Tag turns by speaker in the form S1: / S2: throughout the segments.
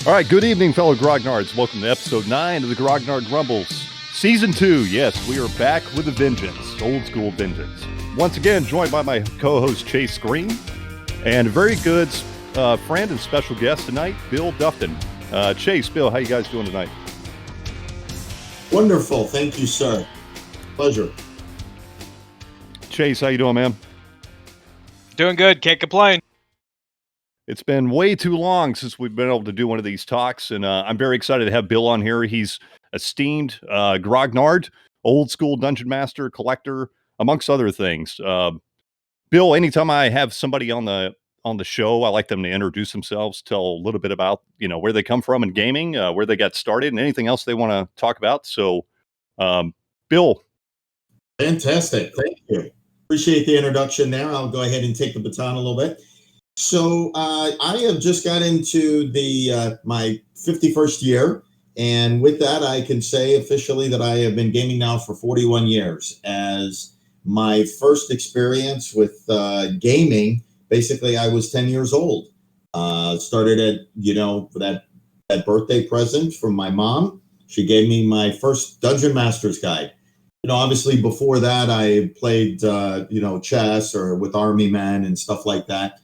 S1: All right, good evening, fellow Grognards. Welcome to episode 9 of the Grognard Grumbles. Season 2, yes, we are back with a vengeance, old school vengeance. Once again, joined by my co-host Chase Green, and a very good friend and special guest tonight, Bill Dufton. Chase, Bill, how you guys doing tonight?
S2: Wonderful, thank you, sir. Pleasure.
S1: Chase, how you doing, man?
S3: Doing good, can't complain.
S1: It's been way too long since we've been able to do one of these talks, and I'm very excited to have Bill on here. He's esteemed Grognard, old school dungeon master, collector, amongst other things. Bill, anytime I have somebody on the show, I like them to introduce themselves, tell a little bit about where they come from in gaming, where they got started, and anything else they want to talk about. So, Bill.
S2: Fantastic, thank you. Appreciate the introduction there. I'll go ahead and take the baton a little bit. So I have just got into my 51st year, and with that, I can say officially that I have been gaming now for 41 years. As my first experience with gaming, basically, I was 10 years old. Started at that birthday present from my mom. She gave me my first Dungeon Master's Guide. Obviously before that, I played chess or with army men and stuff like that.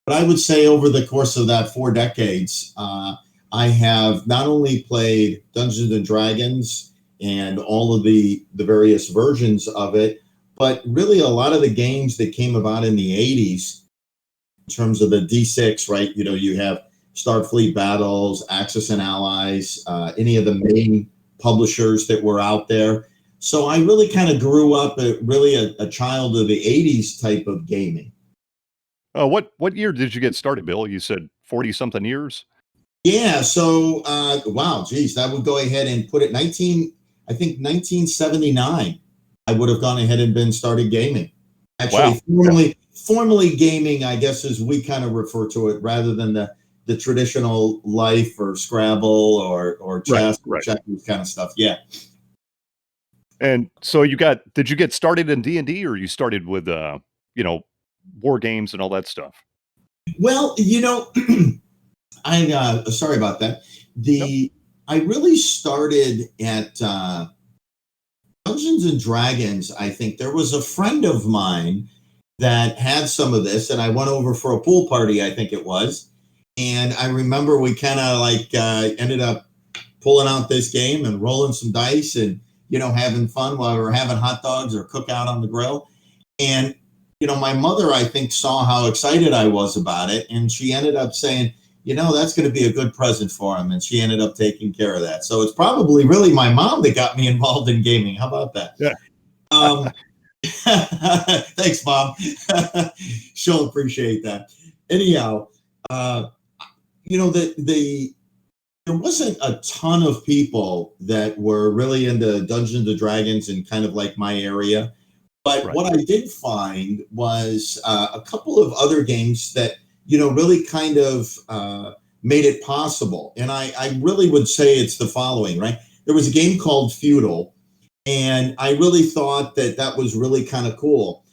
S2: But I would say over the course of that 4 decades, I have not only played Dungeons and Dragons and all of the various versions of it, but really a lot of the games that came about in the 80s in terms of the D6, right? You have Starfleet Battles, Axis and Allies, any of the main publishers that were out there. So I really kind of grew up a child of the 80s type of gaming.
S1: What year did you get started, Bill? You said 40-something years?
S2: Yeah, so, wow, geez, that would go ahead and put it 1979, I would have gone ahead and been started gaming. Actually,
S1: wow.
S2: formally gaming, I guess, as we kind of refer to it, rather than the traditional life or Scrabble or chess or checkers kind of stuff, yeah.
S1: And so did you get started in D&D, or you started with, war games and all that stuff?
S2: Well, I sorry about that.
S1: Nope.
S2: I really started at Dungeons and Dragons. I think there was a friend of mine that had some of this, and I went over for a pool party, I think it was. And I remember we kind of ended up pulling out this game and rolling some dice and, having fun while we were having hot dogs or cookout on the grill. And my mother, I think, saw how excited I was about it, and she ended up saying, that's going to be a good present for him, and she ended up taking care of that. So it's probably really my mom that got me involved in gaming. How about that?
S1: Yeah.
S2: Thanks, Mom. She'll appreciate that. Anyhow, there wasn't a ton of people that were really into Dungeons and Dragons in kind of like my area. But what I did find was a couple of other games that, really kind of made it possible. And I really would say it's the following, right? There was a game called Feudal, and I really thought that was really kind of cool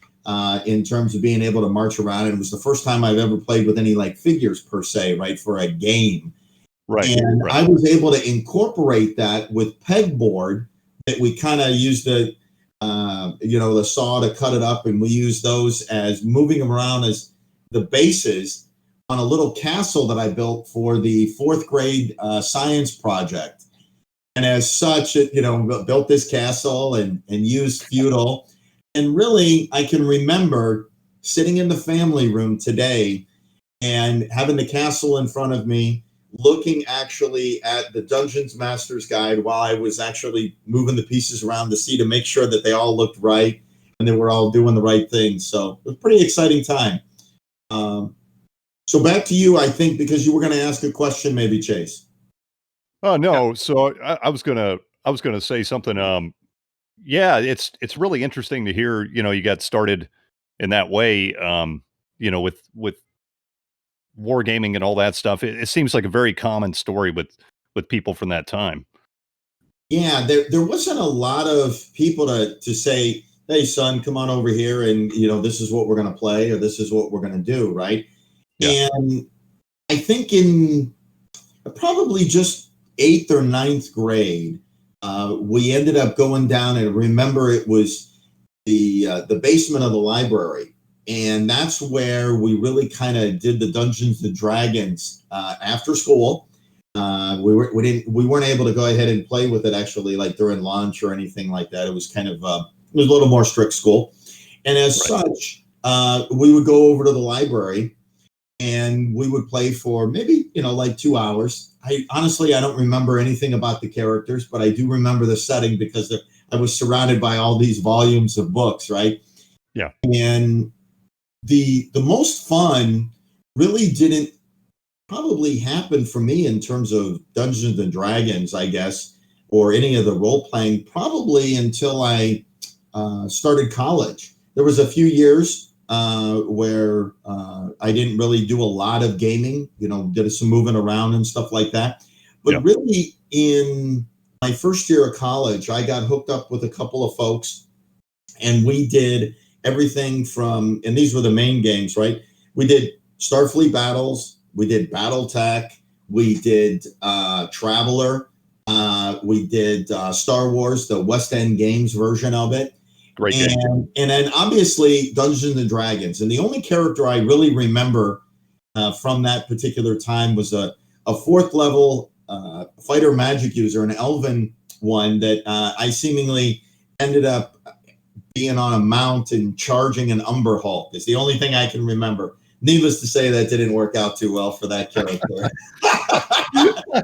S2: in terms of being able to march around. And it was the first time I've ever played with any figures per se, right, for a game. And I was able to incorporate that with pegboard that we kind of used the saw to cut it up, and we use those as moving them around as the bases on a little castle that I built for the 4th grade science project. And as such, built this castle and used Feudal. And really, I can remember sitting in the family room today and having the castle in front of me, looking actually at the Dungeons Master's Guide while I was actually moving the pieces around to see to make sure that they all looked right and they were all doing the right thing. So it was a pretty exciting time. So back to you, I think, because you were going to ask a question, maybe, Chase.
S1: Oh no, so I was gonna say something. Yeah, it's really interesting to hear. You got started in that way. With wargaming and all that stuff. It seems like a very common story with people from that time.
S2: Yeah, there wasn't a lot of people to say, hey, son, come on over here and, this is what we're going to play or this is what we're going to do, right? Yeah. And I think probably just 8th or ninth grade. We ended up going down, and remember it was the basement of the library, and that's where we really kind of did the Dungeons and Dragons after school. We weren't able to go ahead and play with it actually, like during lunch or anything like that. It was kind of it was a little more strict school, and as such, we would go over to the library, and we would play for maybe like 2 hours. I don't remember anything about the characters, but I do remember the setting because I was surrounded by all these volumes of books, right?
S1: Yeah.
S2: And the most fun really didn't probably happen for me in terms of Dungeons and Dragons, I guess, or any of the role playing, probably until I started college. There was a few years where I didn't really do a lot of gaming, did some moving around and stuff like that. But really, in my first year of college, I got hooked up with a couple of folks, and we did everything from, and these were the main games, right? We did Starfleet Battles, we did BattleTech, we did Traveler, we did Star Wars, the West End Games version of it.
S1: Great game.
S2: And then obviously Dungeons and Dragons. And the only character I really remember from that particular time was a 4th level fighter magic user, an elven one that I seemingly ended up being on a mount and charging an Umber Hulk. Is the only thing I can remember. Needless to say, that didn't work out too well for that character.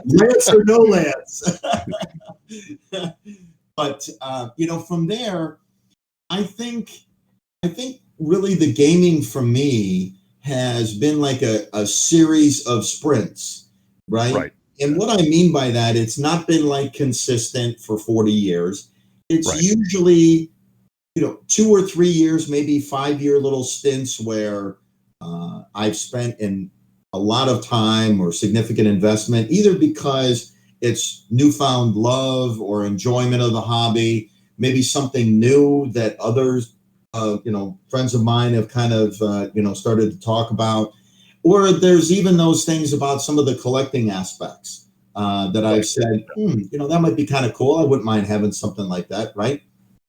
S2: Lance or no Lance. But from there, I think really the gaming for me has been like a series of sprints, right?
S1: Right.
S2: And what I mean by that, it's not been like consistent for 40 years. It's usually, 2 or 3 years, maybe 5-year little stints where I've spent in a lot of time or significant investment, either because it's newfound love or enjoyment of the hobby, maybe something new that others, friends of mine have kind of, started to talk about. Or there's even those things about some of the collecting aspects that I've said, that might be kind of cool. I wouldn't mind having something like that, right?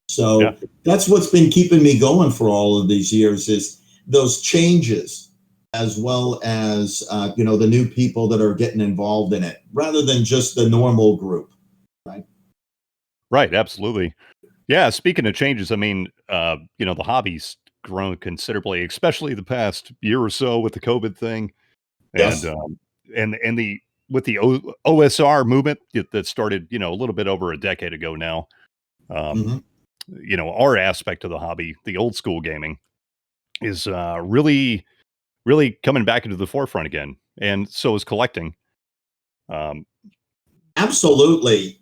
S2: So that's what's been keeping me going for all of these years, is those changes, as well as, the new people that are getting involved in it, rather than just the normal group, right?
S1: Right, absolutely. Yeah, speaking of changes, I mean, the hobby's grown considerably, especially the past year or so with the COVID thing, and
S2: Yes.
S1: and the with the OSR movement that started, a little bit over a decade ago now.
S2: Mm-hmm.
S1: Our aspect of the hobby, the old school gaming, is really, really coming back into the forefront again, and so is collecting. Um,
S2: Absolutely.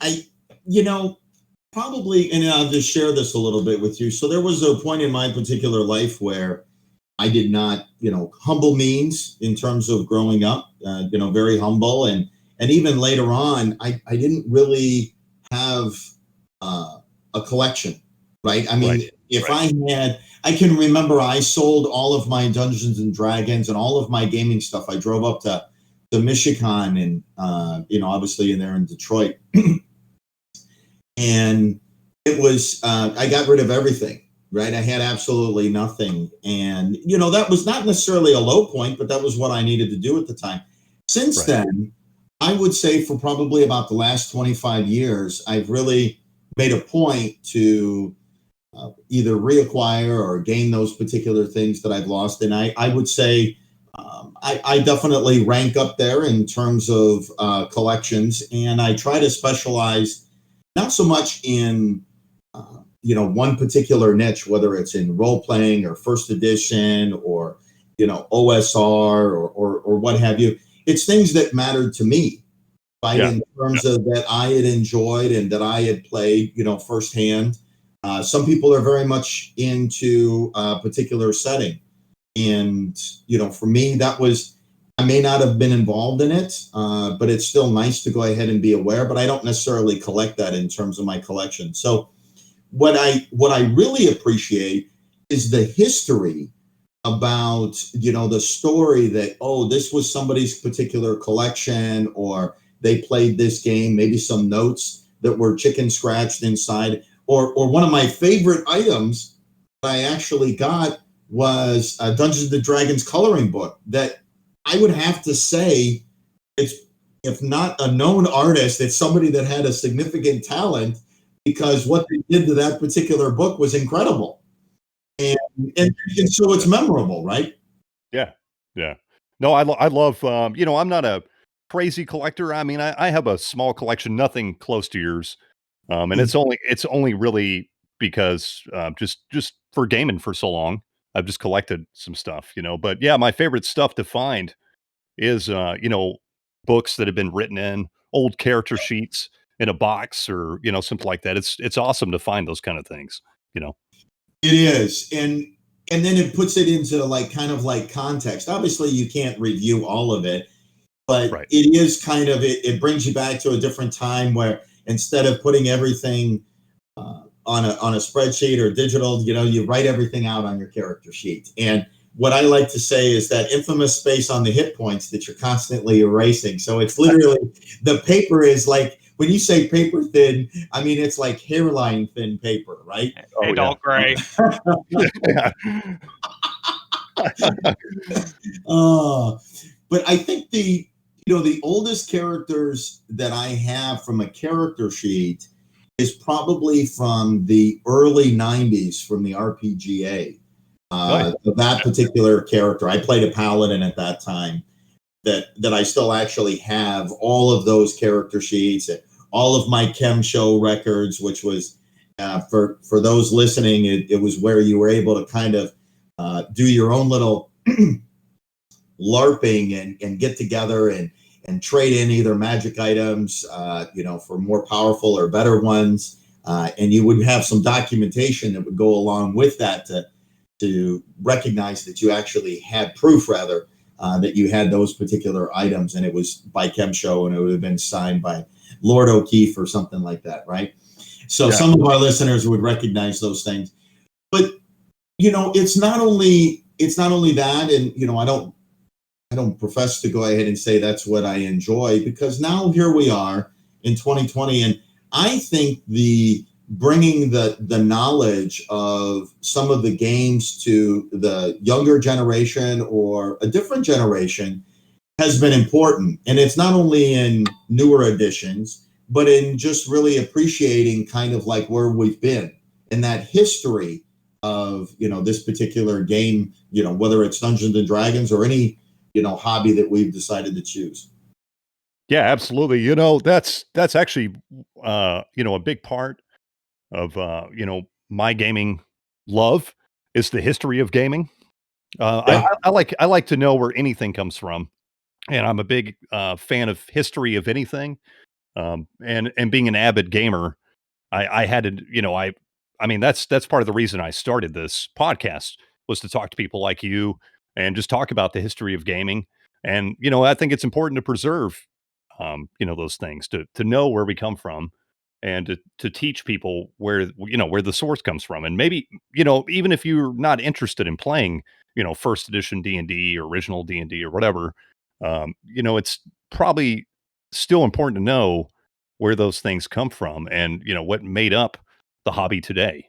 S2: Probably, and I'll just share this a little bit with you. So there was a point in my particular life where I did not, humble means in terms of growing up, very humble. And even later on, I didn't really have a collection, right? I mean, I can remember I sold all of my Dungeons and Dragons and all of my gaming stuff. I drove up to Michigan and, obviously in there in Detroit. And it was, I got rid of everything, right? I had absolutely nothing. And, that was not necessarily a low point, but that was what I needed to do at the time. Since then, I would say for probably about the last 25 years, I've really made a point to either reacquire or gain those particular things that I've lost. And I would say I definitely rank up there in terms of collections. And I try to specialize not so much in, one particular niche, whether it's in role playing or first edition or, OSR or what have you. It's things that mattered to me, right? In terms of that I had enjoyed and that I had played, firsthand. Some people are very much into a particular setting. And, for me, I may not have been involved in it, but it's still nice to go ahead and be aware, but I don't necessarily collect that in terms of my collection. So what I really appreciate is the history about, the story that, this was somebody's particular collection, or they played this game, maybe some notes that were chicken scratched inside, or one of my favorite items I actually got was a Dungeons and Dragons coloring book that I would have to say it's, if not a known artist, it's somebody that had a significant talent, because what they did to that particular book was incredible. And so it's memorable, right?
S1: Yeah. Yeah. No, I love, I'm not a crazy collector. I mean, I have a small collection, nothing close to yours. And it's only really because, just for gaming for so long, I've just collected some stuff, but yeah, my favorite stuff to find is, books that have been written in old character sheets in a box or, something like that. It's awesome to find those kind of things, you know?
S2: It is. And then it puts it into like kind of like context. Obviously you can't review all of it, but
S1: Right.
S2: it is kind of, it brings you back to a different time where instead of putting everything on a spreadsheet or digital, you write everything out on your character sheet. And what I like to say is that infamous space on the hit points that you're constantly erasing. So it's literally, the paper is like, when you say paper thin, I mean, it's like hairline thin paper, right?
S3: And
S1: yeah.
S3: all gray.
S1: Yeah.
S2: But I think the oldest characters that I have from a character sheet is probably from the early 90s from the RPGA. That particular character, I played a paladin at that time, that I still actually have all of those character sheets, all of my Chem Show records, which was for those listening, it was where you were able to kind of do your own little LARPing and get together and trade in either magic items, for more powerful or better ones. And you would have some documentation that would go along with that to recognize that you actually had proof, rather, that you had those particular items. And it was by Chem Show, and it would have been signed by Lord O'Keefe or something like that, right? So some of our listeners would recognize those things. But, it's not only that, and, I don't profess to go ahead and say that's what I enjoy, because now here we are in 2020, and I think bringing the knowledge of some of the games to the younger generation or a different generation has been important. And it's not only in newer editions, but in just really appreciating kind of like where we've been and that history of, this particular game, whether it's Dungeons and Dragons or any, hobby that we've decided to choose.
S1: Yeah, absolutely. That's actually, a big part of, my gaming love is the history of gaming. I like to know where anything comes from, and I'm a big fan of history of anything. And being an avid gamer, I had to, I mean, that's part of the reason I started this podcast, was to talk to people like you and just talk about the history of gaming. And, I think it's important to preserve, those things, to know where we come from, and to teach people where the source comes from. And maybe, even if you're not interested in playing, first edition D&D or original D&D or whatever, it's probably still important to know where those things come from, and, what made up the hobby today,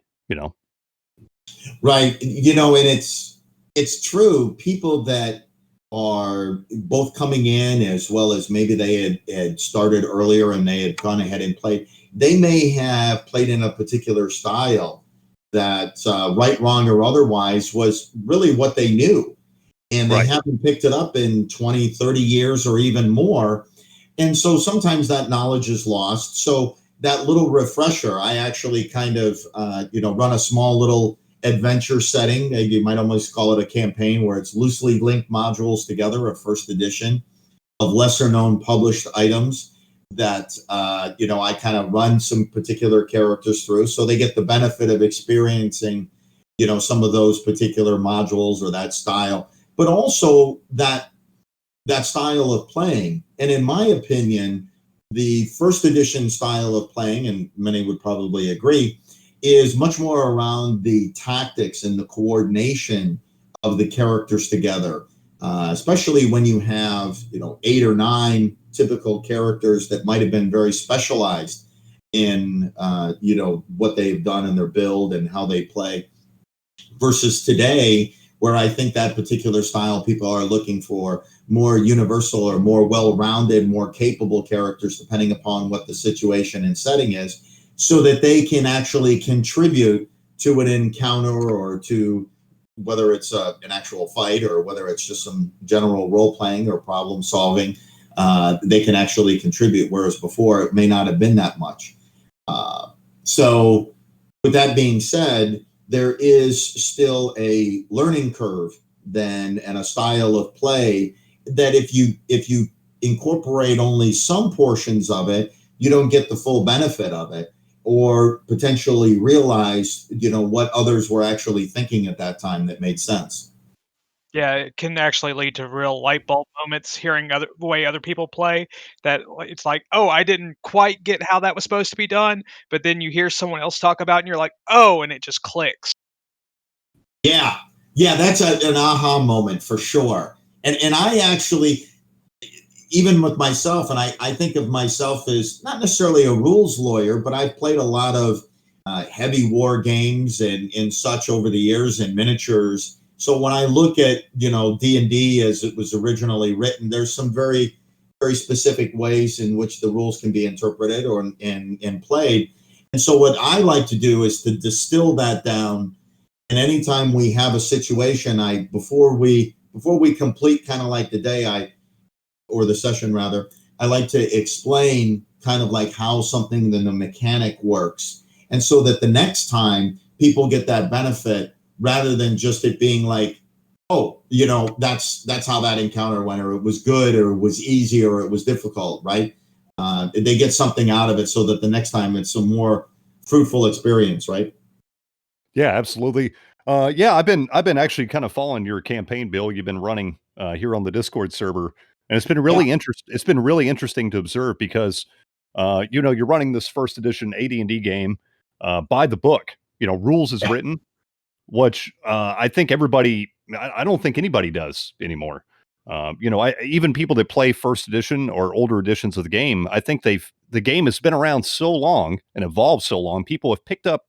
S2: Right. And it's true. People that are both coming in, as well as maybe they had started earlier and they had gone ahead and played, they may have played in a particular style that, right, wrong, or otherwise, was really what they knew. And they haven't picked it up in 20, 30 years or even more. And so sometimes that knowledge is lost. So that little refresher, I actually kind of, run a small little adventure setting. You might almost call it a campaign, where it's loosely linked modules together, a first edition of lesser known published items that, I kind of run some particular characters through, so they get the benefit of experiencing, some of those particular modules or that style, but also that style of playing. And in my opinion, the first edition style of playing, and many would probably agree, is much more around the tactics and the coordination of the characters together, especially when you have, 8 or 9 typical characters that might have been very specialized in what they've done in their build and how they play, versus today, where I think that particular style, people are looking for more universal or more well-rounded, more capable characters, depending upon what the situation and setting is, so that they can actually contribute to an encounter or to whether it's an actual fight or whether it's just some general role-playing or problem-solving. They can actually contribute, whereas before it may not have been that much. So with that being said, there is still a learning curve then and a style of play that if you incorporate only some portions of it, you don't get the full benefit of it, or potentially realize, what others were actually thinking at that time that made sense.
S3: Yeah, it can actually lead to real light bulb moments hearing the way other people play, that it's like, "Oh, I didn't quite get how that was supposed to be done," but then you hear someone else talk about it and you're like, "Oh," and it just clicks.
S2: Yeah. Yeah, that's an aha moment for sure. And I actually, even with myself, and I think of myself as not necessarily a rules lawyer, but I've played a lot of heavy war games and such over the years, and miniatures. So when I look at D&D as it was originally written, there's some very, very specific ways in which the rules can be interpreted or and played. And so what I like to do is to distill that down. And anytime we have a situation, before we complete kind of like the day, or the session rather, I like to explain kind of like how something, the mechanic works. And so that the next time people get that benefit, rather than just it being like, oh, that's how that encounter went, or it was good, or it was easy, or it was difficult, right? They get something out of it so that the next time it's a more fruitful experience, right?
S1: Yeah, absolutely. Yeah, I've been actually kind of following your campaign, Bill. You've been running here on the Discord server, and it's been
S2: Yeah.
S1: really interesting to observe because you're running this first edition AD&D game by the book. Rules is
S2: Yeah.
S1: written, which I think everybody. I don't think anybody does anymore. Even people that play first edition or older editions of the game, I think the game has been around so long and evolved so long. People have picked up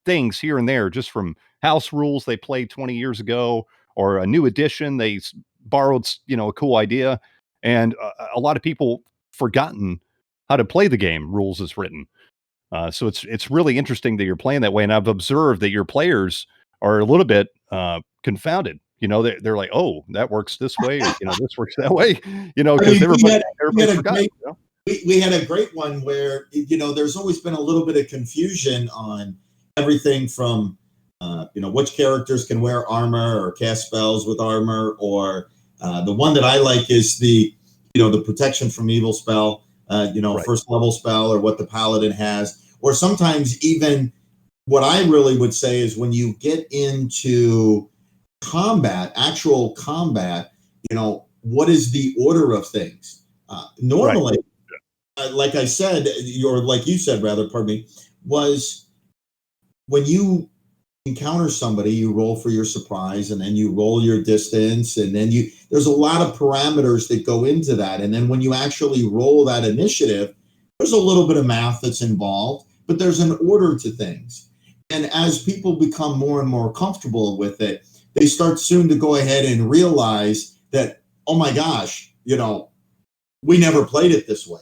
S1: things here and there just from house rules they played 20 years ago, or a new edition borrowed, a cool idea, and a lot of people forgotten how to play the game rules as written. So it's really interesting that you're playing that way, and I've observed that your players are a little bit confounded. They're like, oh, that works this way, or this works that way,
S2: I
S1: because
S2: mean,
S1: everybody's forgotten.
S2: we had a great one where there's always been a little bit of confusion on everything from which characters can wear armor or cast spells with armor, or the one that I like is the protection from evil spell,
S1: Right.
S2: first level spell, or what the paladin has, or sometimes even what I really would say is when you get into actual combat, what is the order of things?
S1: Right.
S2: Normally, like I said, or like you said, rather, pardon me, was when you encounter somebody, you roll for your surprise, and then you roll your distance, and then there's a lot of parameters that go into that. And then when you actually roll that initiative, there's a little bit of math that's involved, but there's an order to things. And as people become more and more comfortable with it, they start soon to go ahead and realize that, oh my gosh, we never played it this way.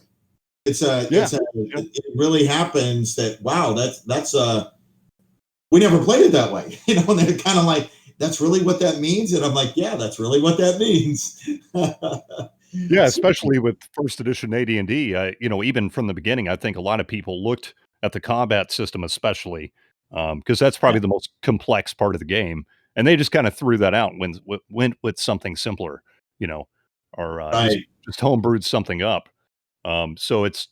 S2: It really happens that, wow, that's we never played it that way. And they're kind of like, that's really what that means. And I'm like, yeah, that's really what that means.
S1: Yeah, especially with first edition AD&D, even from the beginning, I think a lot of people looked at the combat system, especially because that's
S2: Yeah,
S1: probably the most complex part of the game, and they just kind of threw that out and went with something simpler, you know, or
S2: right.
S1: just homebrewed something up. So it's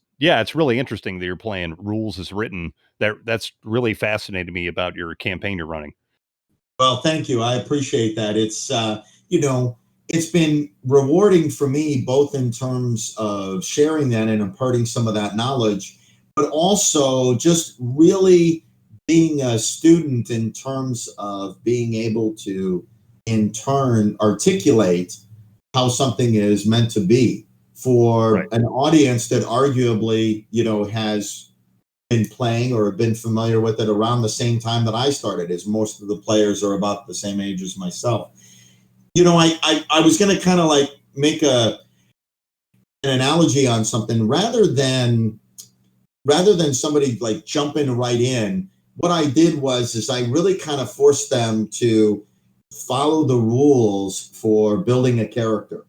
S1: really interesting that you're playing rules as written. That's really fascinated me about your campaign you're running.
S2: Well, thank you. I appreciate that. It's been rewarding for me, both in terms of sharing that and imparting some of that knowledge, but also just really being a student in terms of being able to, in turn, articulate how something is meant to be for an audience that arguably, has been playing or been familiar with it around the same time that I started, as most of the players are about the same age as myself. I was going to kind of like make an analogy on something rather than somebody like jumping right in. What I did is I really kind of forced them to follow the rules for building a character.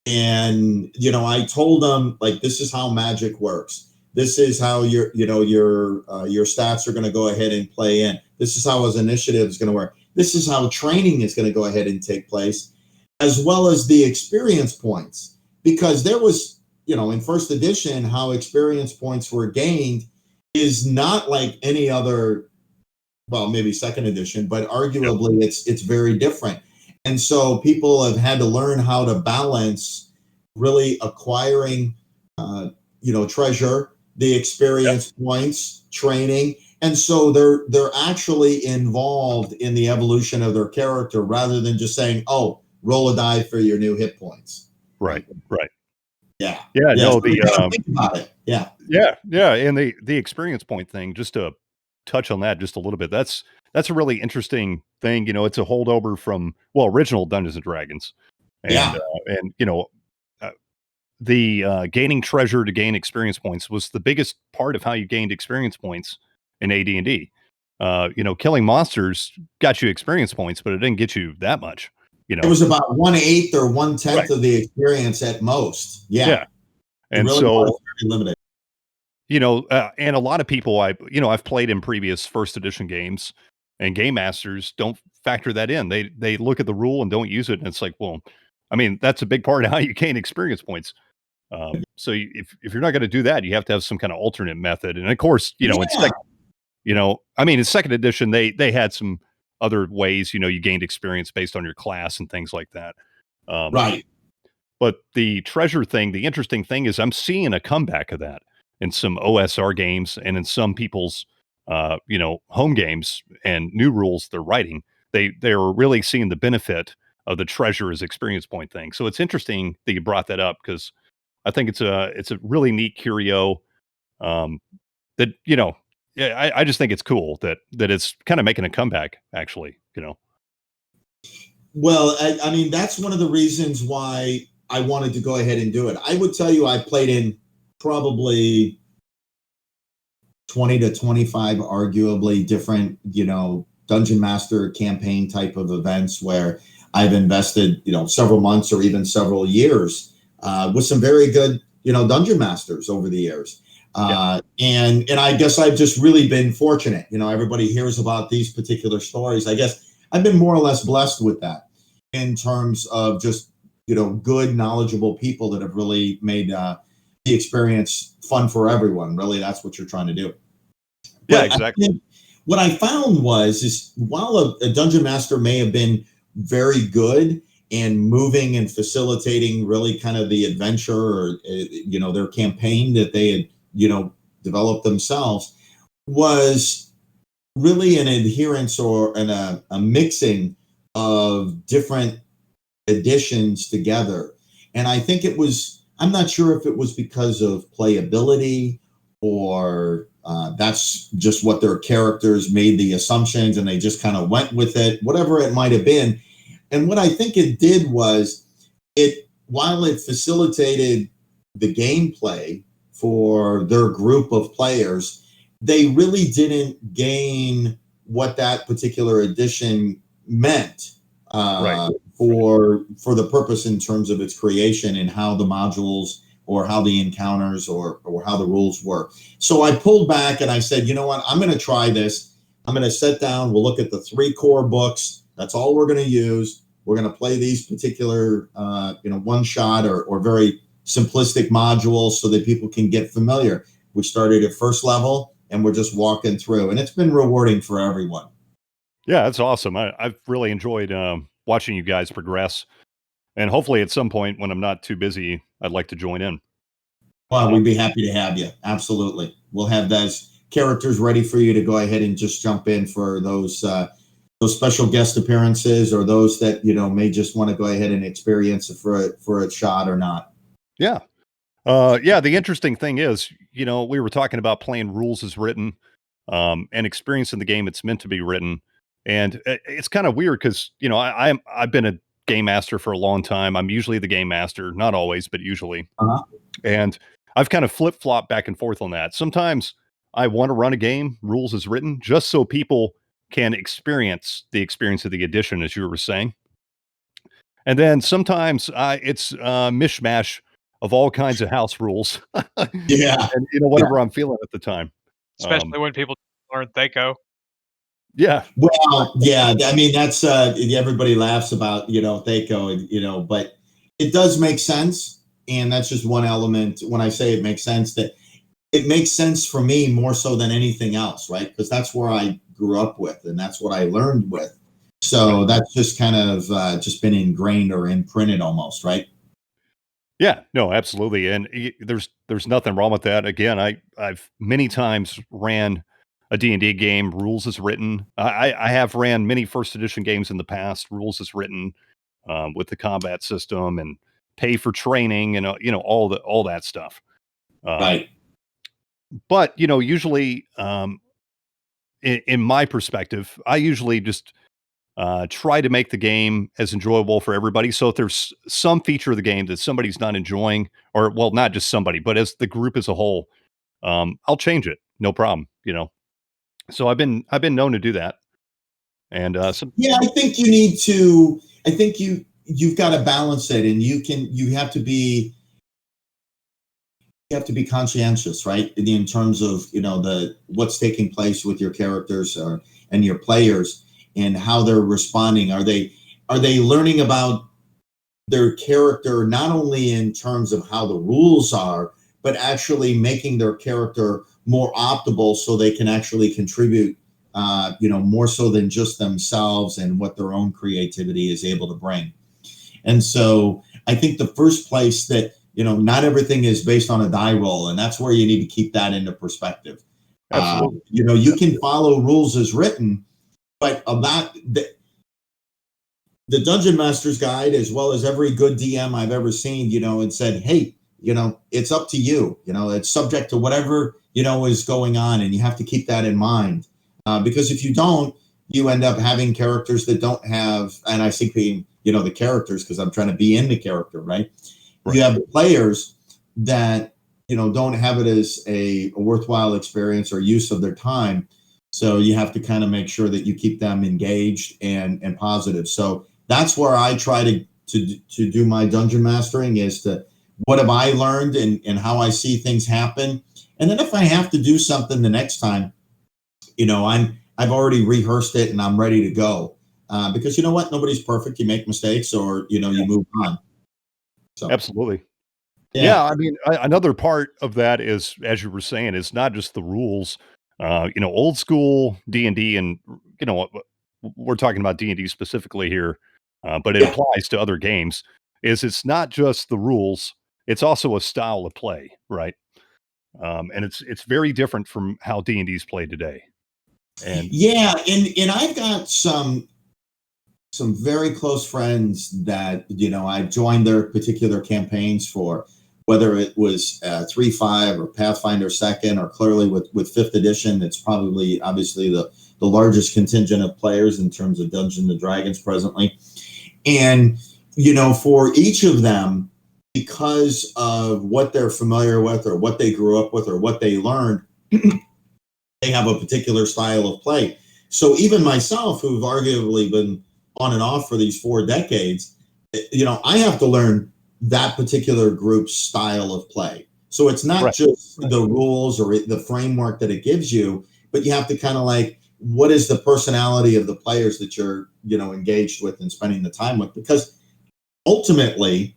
S2: And, I told them, like, this is how magic works. This is how your stats are going to go ahead and play in. This is how his initiative is going to work. This is how training is going to go ahead and take place, as well as the experience points. Because there was, in first edition, how experience points were gained is not like any other, well, maybe second edition, but arguably it's very different. And so people have had to learn how to balance really acquiring, treasure, the experience points, training. And so they're actually involved in the evolution of their character rather than just saying, oh, roll a die for your new hit points.
S1: Right.
S2: Yeah.
S1: No,
S2: so think about it.
S1: Yeah. And the experience point thing, just to touch on that just a little bit, that's a really interesting thing. It's a holdover from, original Dungeons and Dragons. And, the gaining treasure to gain experience points was the biggest part of how you gained experience points in AD&D. Killing monsters got you experience points, but it didn't get you that much.
S2: It was about 1/8 or 1/10 of the experience at most. Yeah.
S1: And
S2: really
S1: so
S2: limited.
S1: And a lot of people I've played in previous first edition games, and game masters don't factor that in. They look at the rule and don't use it, and it's like, well, I mean, that's a big part of how you gain experience points. So if you're not going to do that, you have to have some kind of alternate method. And of course, in second edition, they had some other ways, you gained experience based on your class and things like that.
S2: Right.
S1: But the treasure thing, the interesting thing is I'm seeing a comeback of that in some OSR games and in some people's, home games and new rules they're writing. They're really seeing the benefit of the treasure as experience point thing. So it's interesting that you brought that up, because I think it's a really neat curio. That I just think it's cool that it's kind of making a comeback. Actually,
S2: Well, I mean, that's one of the reasons why I wanted to go ahead and do it. I would tell you, I played in probably 20 to 25, arguably different, Dungeon Master campaign type of events where I've invested, several months or even several years with some very good, Dungeon Masters over the years. And I guess I've just really been fortunate. Everybody hears about these particular stories. I guess I've been more or less blessed with that in terms of just, good, knowledgeable people that have really made the experience fun for everyone. Really, that's what you're trying to do.
S1: Yeah, exactly.
S2: What I found is while a Dungeon Master may have been very good and moving and facilitating really kind of the adventure or, their campaign that they had, developed themselves, was really an adherence or a mixing of different editions together. And I think I'm not sure if it was because of playability or that's just what their characters made the assumptions and they just kind of went with it, whatever it might have been. And what I think it did was while it facilitated the gameplay for their group of players, they really didn't gain what that particular edition meant for the purpose in terms of its creation and how the modules or how the encounters or how the rules work. So I pulled back and I said, you know what, I'm going to try this. I'm going to sit down. We'll look at the 3 core books. That's all we're going to use. We're going to play these particular, one shot or very simplistic modules so that people can get familiar. We started at first level and we're just walking through, and it's been rewarding for everyone.
S1: Yeah, that's awesome. I've really enjoyed watching you guys progress, and hopefully at some point when I'm not too busy, I'd like to join in.
S2: Well, we'd be happy to have you. Absolutely. We'll have those characters ready for you to go ahead and just jump in for those special guest appearances or those that, may just want to go ahead and experience it for a shot or not.
S1: Yeah. Yeah, the interesting thing is, we were talking about playing rules as written, and experiencing the game it's meant to be written. And it's kind of weird because, I've been a game master for a long time. I'm usually the game master, not always, but usually.
S2: Uh-huh.
S1: And I've kind of flip flop back and forth on that. Sometimes I want to run a game, rules as written, just so people can experience the experience of the edition, as you were saying. And then sometimes it's a mishmash of all kinds of house rules,
S2: Yeah.
S1: and
S2: Yeah.
S1: whatever I'm feeling at the time. Um,
S3: Especially when people learn Thaco.
S1: yeah,
S2: Well, yeah, I mean that's everybody laughs about, Thaco, and but it does make sense, and that's just one element. When I say it makes sense, that it makes sense for me more so than anything else, right? Because that's where I grew up with, and that's what I learned with.
S1: right.
S2: So that's just kind of just been ingrained or imprinted almost, right?
S1: Yeah, no, absolutely, and there's nothing wrong with that. Again, I've many times ran a D&D game, rules as written. I have ran many first edition games in the past, rules as written, with the combat system and pay for training and all that stuff. Um,
S2: Right.
S1: but usually, in my perspective, I usually just try to make the game as enjoyable for everybody. So if there's some feature of the game that somebody's not enjoying, or well, not just somebody, but as the group as a whole, I'll change it. No problem. So I've been known to do that. And some
S2: Yeah, I think you need to. I think you've got to balance it, and you have to be conscientious, right? In terms of the what's taking place with your characters and your players and how they're responding. Are they learning about their character not only in terms of how the rules are, but actually making their character more optimal so they can actually contribute, more so than just themselves and what their own creativity is able to bring. And so I think the first place that, not everything is based on a die roll, and that's where you need to keep that into perspective.
S1: absolutely,
S2: You can follow rules as written, but a lot, the Dungeon Master's Guide, as well as every good DM I've ever seen, it said, hey, it's up to you. It's subject to whatever, is going on, and you have to keep that in mind. Because if you don't, you end up having characters that don't have, and I think being, the characters, because I'm trying to be in the character, right?
S1: right,
S2: You have players that, don't have it as a worthwhile experience or use of their time. So you have to kind of make sure that you keep them engaged and positive. So that's where I try to do my dungeon mastering, is to what have I learned and how I see things happen. And then if I have to do something the next time, I've already rehearsed it and I'm ready to go. Because you know what? Nobody's perfect. You make mistakes, or you move on. So
S1: absolutely.
S2: yeah.
S1: Yeah, I mean, another part of that is, as you were saying, it's not just the rules. Old school D&D, and we're talking about D&D specifically here, but it
S2: Yeah.
S1: applies to other games. It's not just the rules; it's also a style of play, right? And it's very different from how D&D is played today. And
S2: Yeah, and I've got some very close friends that I've joined their particular campaigns for, whether it was 3.5 or Pathfinder Second, or clearly with Fifth Edition. It's probably obviously the largest contingent of players in terms of Dungeons and Dragons presently, and for each of them, because of what they're familiar with or what they grew up with or what they learned, they have a particular style of play. So even myself, who've arguably been on and off for these 4 decades, I have to learn that particular group's style of play. So it's not
S1: right,
S2: just the rules or the framework that it gives you, but you have to kind of like, what is the personality of the players that you're, engaged with and spending the time with? Because ultimately,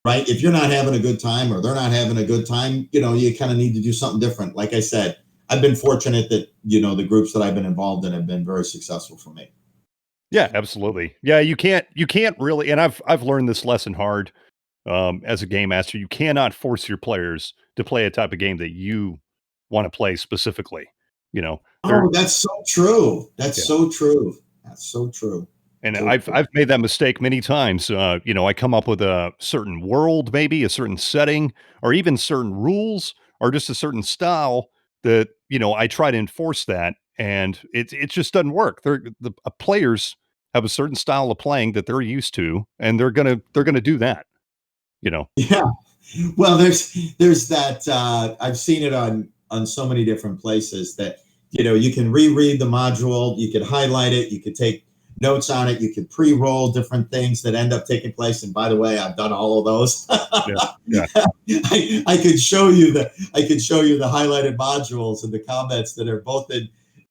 S2: right, if you're not having a good time or they're not having a good time, you kind of need to do something different. Like I said, I've been fortunate that, the groups that I've been involved in have been very successful for me.
S1: yeah, absolutely. Yeah, you can't really, and I've learned this lesson hard. As a game master, you cannot force your players to play a type of game that you want to play specifically. They're
S2: Oh, that's so true. That's
S1: yeah,
S2: so true. That's so true.
S1: And I've made that mistake many times. I come up with a certain world, maybe a certain setting, or even certain rules, or just a certain style that I try to enforce that, and it just doesn't work. The players have a certain style of playing that they're used to, and they're gonna do that. You know.
S2: Yeah. Well, there's that. I've seen it on so many different places that you can reread the module, you could highlight it, you could take notes on it, you could pre-roll different things that end up taking place. And by the way, I've done all of those.
S1: Yeah.
S2: I could show you the highlighted modules and the comments that are both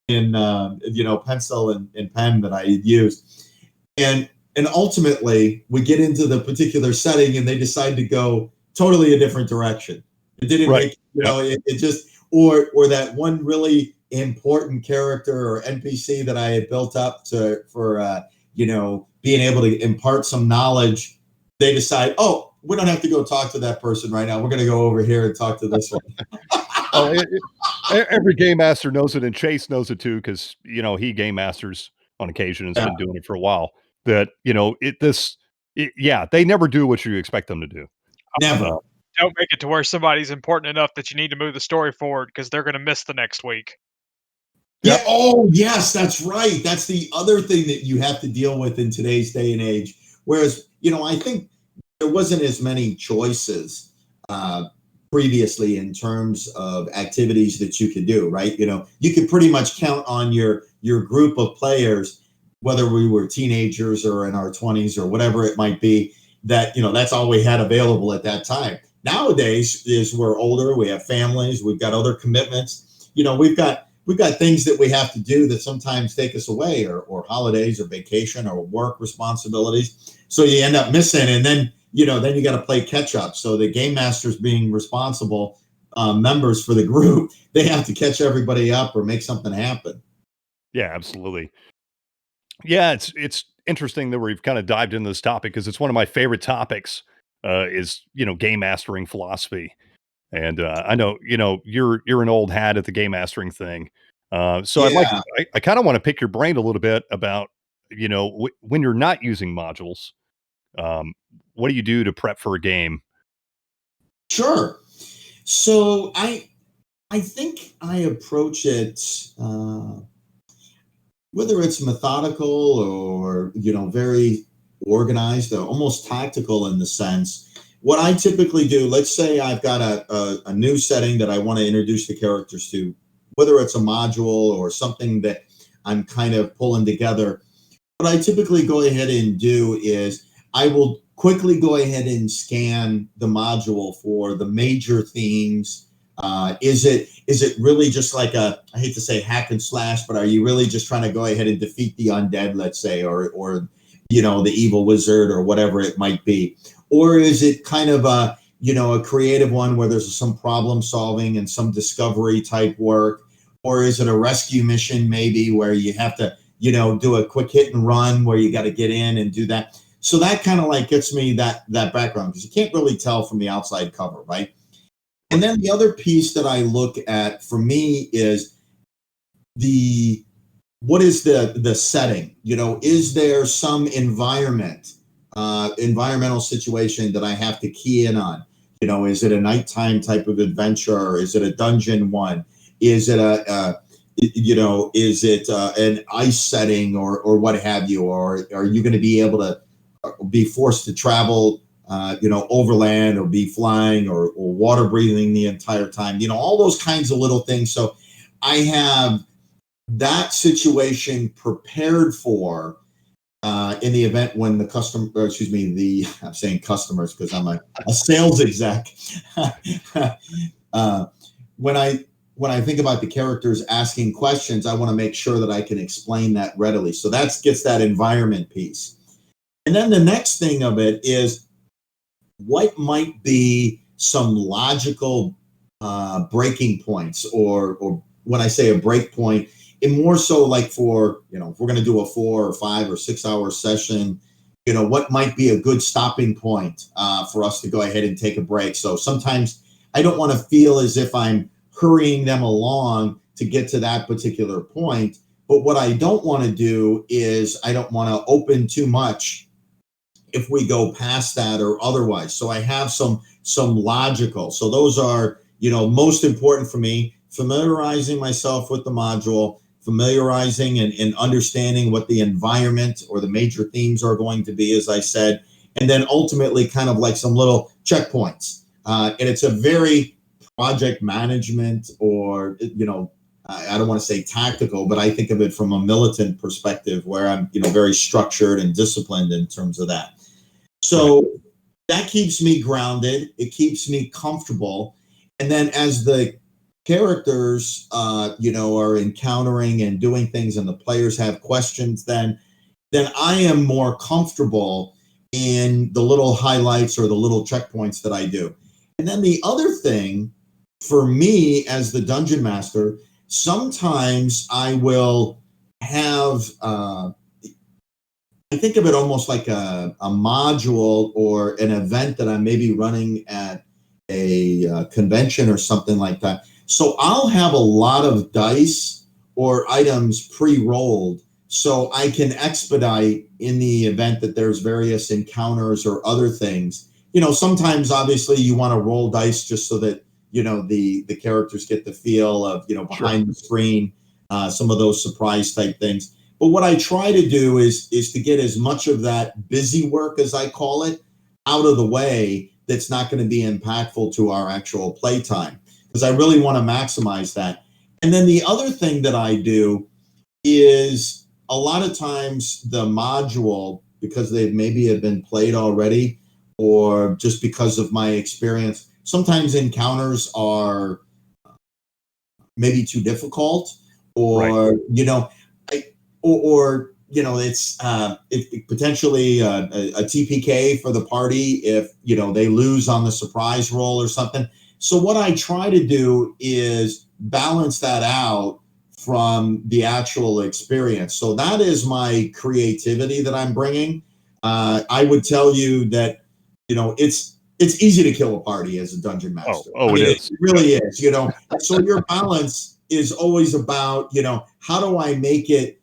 S2: in pencil and pen that I used, and ultimately we get into the particular setting and they decide to go totally a different direction. It didn't make it just or that one really important character or NPC that I had built up for being able to impart some knowledge. They decide, oh, we don't have to go talk to that person right now. We're going to go over here and talk to this one.
S1: Every game master knows it, and Chase knows it too, because he game masters on occasion and has been doing it for a while. That they never do what you expect them to do.
S2: Never.
S3: Don't make it to where somebody's important enough that you need to move the story forward because they're going to miss the next week.
S2: Yeah. Oh, yes, that's right. That's the other thing that you have to deal with in today's day and age. Whereas, I think there wasn't as many choices previously in terms of activities that you could do, right? You could pretty much count on your group of players, whether we were teenagers or in our 20s or whatever it might be, that, that's all we had available at that time. Nowadays, as we're older, we have families, we've got other commitments, we've got things that we have to do that sometimes take us away, or holidays or vacation or work responsibilities. So you end up missing, and then you got to play catch up. So the game masters, being responsible members for the group, they have to catch everybody up or make something happen.
S1: Yeah, absolutely. Yeah, it's interesting that we've kind of dived into this topic because it's one of my favorite topics. Is game mastering philosophy. And I know, you're an old hat at the game mastering thing. So I kind of want to pick your brain a little bit about, when you're not using modules, what do you do to prep for a game?
S2: Sure. So I think I approach it, whether it's methodical or, very organized, or almost tactical in the sense. What I typically do, let's say I've got a new setting that I want to introduce the characters to, whether it's a module or something that I'm kind of pulling together. What I typically go ahead and do is I will quickly go ahead and scan the module for the major themes. Is it really just like I hate to say hack and slash, but are you really just trying to go ahead and defeat the undead, let's say, or the evil wizard or whatever it might be? Or is it kind of a creative one where there's some problem solving and some discovery type work? Or is it a rescue mission maybe where you have to, do a quick hit and run where you got to get in and do that? So that kind of like gets me that background, because you can't really tell from the outside cover, right? And then the other piece that I look at for me is what is the setting? Is there some environmental situation that I have to key in on? Is it a nighttime type of adventure? Is it a dungeon one? Is it an ice setting or what have you? Or are you going to be able to be forced to travel, overland, or be flying or water breathing the entire time? All those kinds of little things. So I have that situation prepared for in the event when the I'm saying customers because I'm a sales exec. When I think about the characters asking questions, I want to make sure that I can explain that readily. So that gets that environment piece. And then the next thing of it is what might be some logical breaking points, or when I say a break point, and more so like for, if we're going to do a 4 or 5 or 6 hour session, what might be a good stopping point for us to go ahead and take a break. So sometimes I don't want to feel as if I'm hurrying them along to get to that particular point, But what I don't want to do is I don't want to open too much if we go past that or otherwise. So I have some logical. So those are, most important for me, familiarizing myself with the module, familiarizing and understanding what the environment or the major themes are going to be, as I said, and then ultimately kind of like some little checkpoints. And it's a very project management or, I don't want to say tactical, but I think of it from a militant perspective where I'm, very structured and disciplined in terms of that. So that keeps me grounded. It keeps me comfortable. And then as the characters, are encountering and doing things and the players have questions, then I am more comfortable in the little highlights or the little checkpoints that I do. And then the other thing for me as the dungeon master, sometimes I will have, I think of it almost like a module or an event that I'm maybe running at a convention or something like that. So I'll have a lot of dice or items pre-rolled so I can expedite in the event that there's various encounters or other things. Sometimes obviously you want to roll dice just so that, the characters get the feel of, behind the screen, some of those surprise type things. But what I try to do is to get as much of that busy work, as I call it, out of the way that's not going to be impactful to our actual playtime, because I really want to maximize that. And then the other thing that I do is a lot of times the module, because they maybe have been played already, or just because of my experience, sometimes encounters are maybe too difficult, or, it's potentially a TPK for the party if, they lose on the surprise roll or something. So what I try to do is balance that out from the actual experience. So that is my creativity that I'm bringing. I would tell you that, it's easy to kill a party as a dungeon master.
S1: It is.
S2: It really is, So your balance is always about, how do I make it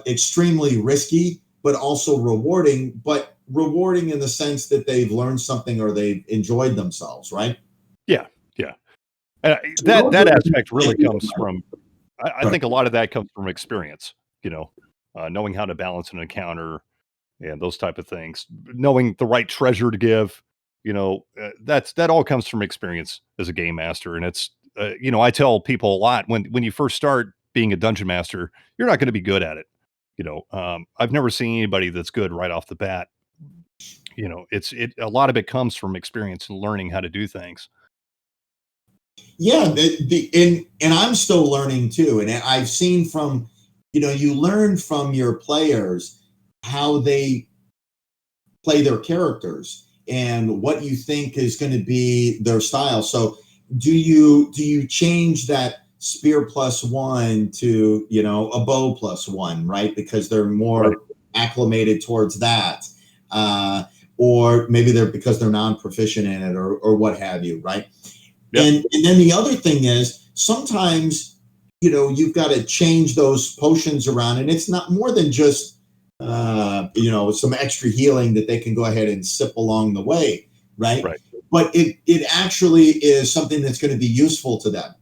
S2: extremely risky, but also rewarding, in the sense that they've learned something or they've enjoyed themselves, right?
S1: Yeah. That aspect really comes from, I think a lot of that comes from experience, knowing how to balance an encounter and those type of things, knowing the right treasure to give, that all comes from experience as a game master. And it's, I tell people a lot when you first start being a dungeon master, you're not going to be good at it. I've never seen anybody that's good right off the bat. A lot of it comes from experience and learning how to do things.
S2: Yeah, and I'm still learning too. And I've seen from, you learn from your players how they play their characters and what you think is going to be their style. So do you change that spear +1 to, a bow +1, right? Because they're more acclimated towards that. Or maybe because they're non-proficient in it or what have you, right? Yep. And then the other thing is sometimes, you've got to change those potions around, and it's not more than just, some extra healing that they can go ahead and sip along the way, right? But it actually is something that's going to be useful to them.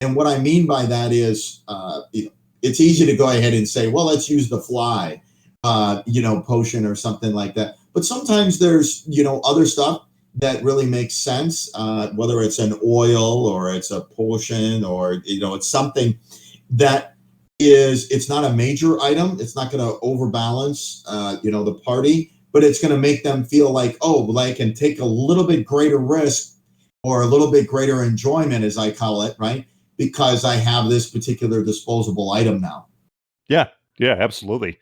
S2: And what I mean by that is, it's easy to go ahead and say, well, let's use the fly, potion or something like that. But sometimes there's, other stuff that really makes sense, whether it's an oil or it's a potion or, it's something that it's not a major item. It's not going to overbalance, the party, but it's going to make them feel like, oh, well, I can take a little bit greater risk or a little bit greater enjoyment, as I call it, right? Because I have this particular disposable item now.
S1: Yeah, absolutely.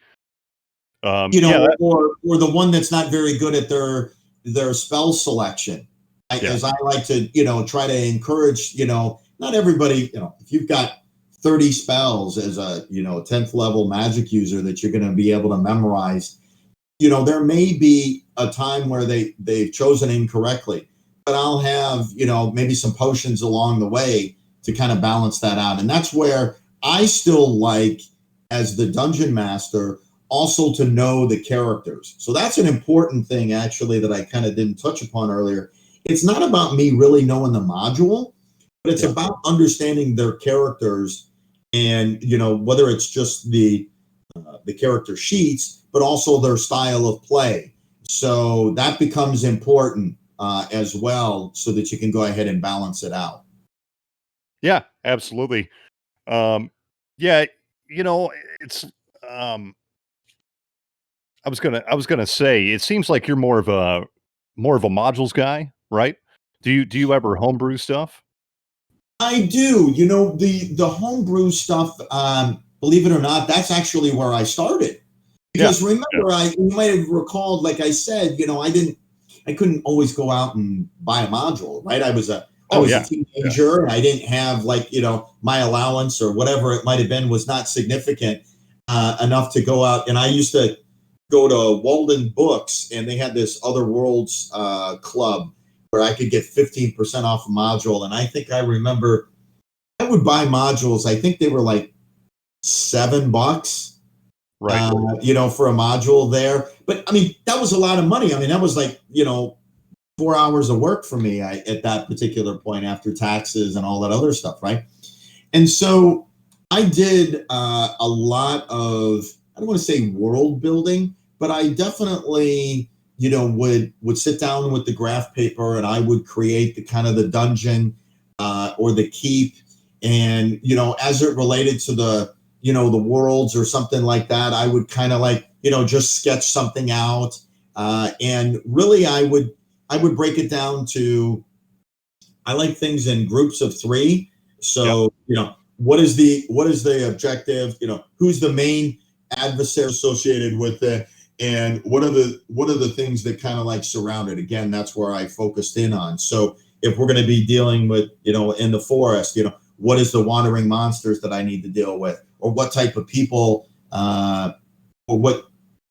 S2: Or the one that's not very good at their spell selection. As I like to, try to encourage, not everybody, if you've got 30 spells as a, 10th level magic user that you're going to be able to memorize, there may be a time where they've chosen incorrectly, but I'll have, maybe some potions along the way to kind of balance that out. And that's where I still like as the dungeon master, also to know the characters. So that's an important thing, actually, that I kind of didn't touch upon earlier. It's not about me really knowing the module, but it's about understanding their characters, and whether it's just the character sheets, but also their style of play. So that becomes important as well, so that you can go ahead and balance it out.
S1: Yeah, absolutely. Yeah, it's I was gonna say, it seems like you're more of a modules guy, right? Do you ever homebrew stuff?
S2: I do. The homebrew stuff, believe it or not, that's actually where I started.
S1: Yeah.
S2: Because remember, you might have recalled, like I said, I couldn't always go out and buy a module, right? I was a
S1: Oh, yeah.
S2: teenager, and I didn't have, like, my allowance or whatever it might have been was not significant enough to go out. And I used to go to Walden Books, and they had this Other Worlds club where I could get 15% off a module. And I think I remember I would buy modules. I think they were like $7,
S1: Right.
S2: for a module there. But I mean, that was a lot of money. I mean, that was like, 4 hours of work for me at that particular point, after taxes and all that other stuff, right? And so I did a lot of, I don't want to say world building, but I definitely, would sit down with the graph paper, and I would create the kind of the dungeon or the keep. And, as it related to the worlds or something like that, I would kind of like, just sketch something out. And really I would break it down to, I like things in groups of 3. So, what is the objective? Who's the main adversary associated with it? And what are the things that kind of like surround it? Again, that's where I focused in on. So if we're going to be dealing with, in the forest, what is the wandering monsters that I need to deal with? Or what type of people, or what,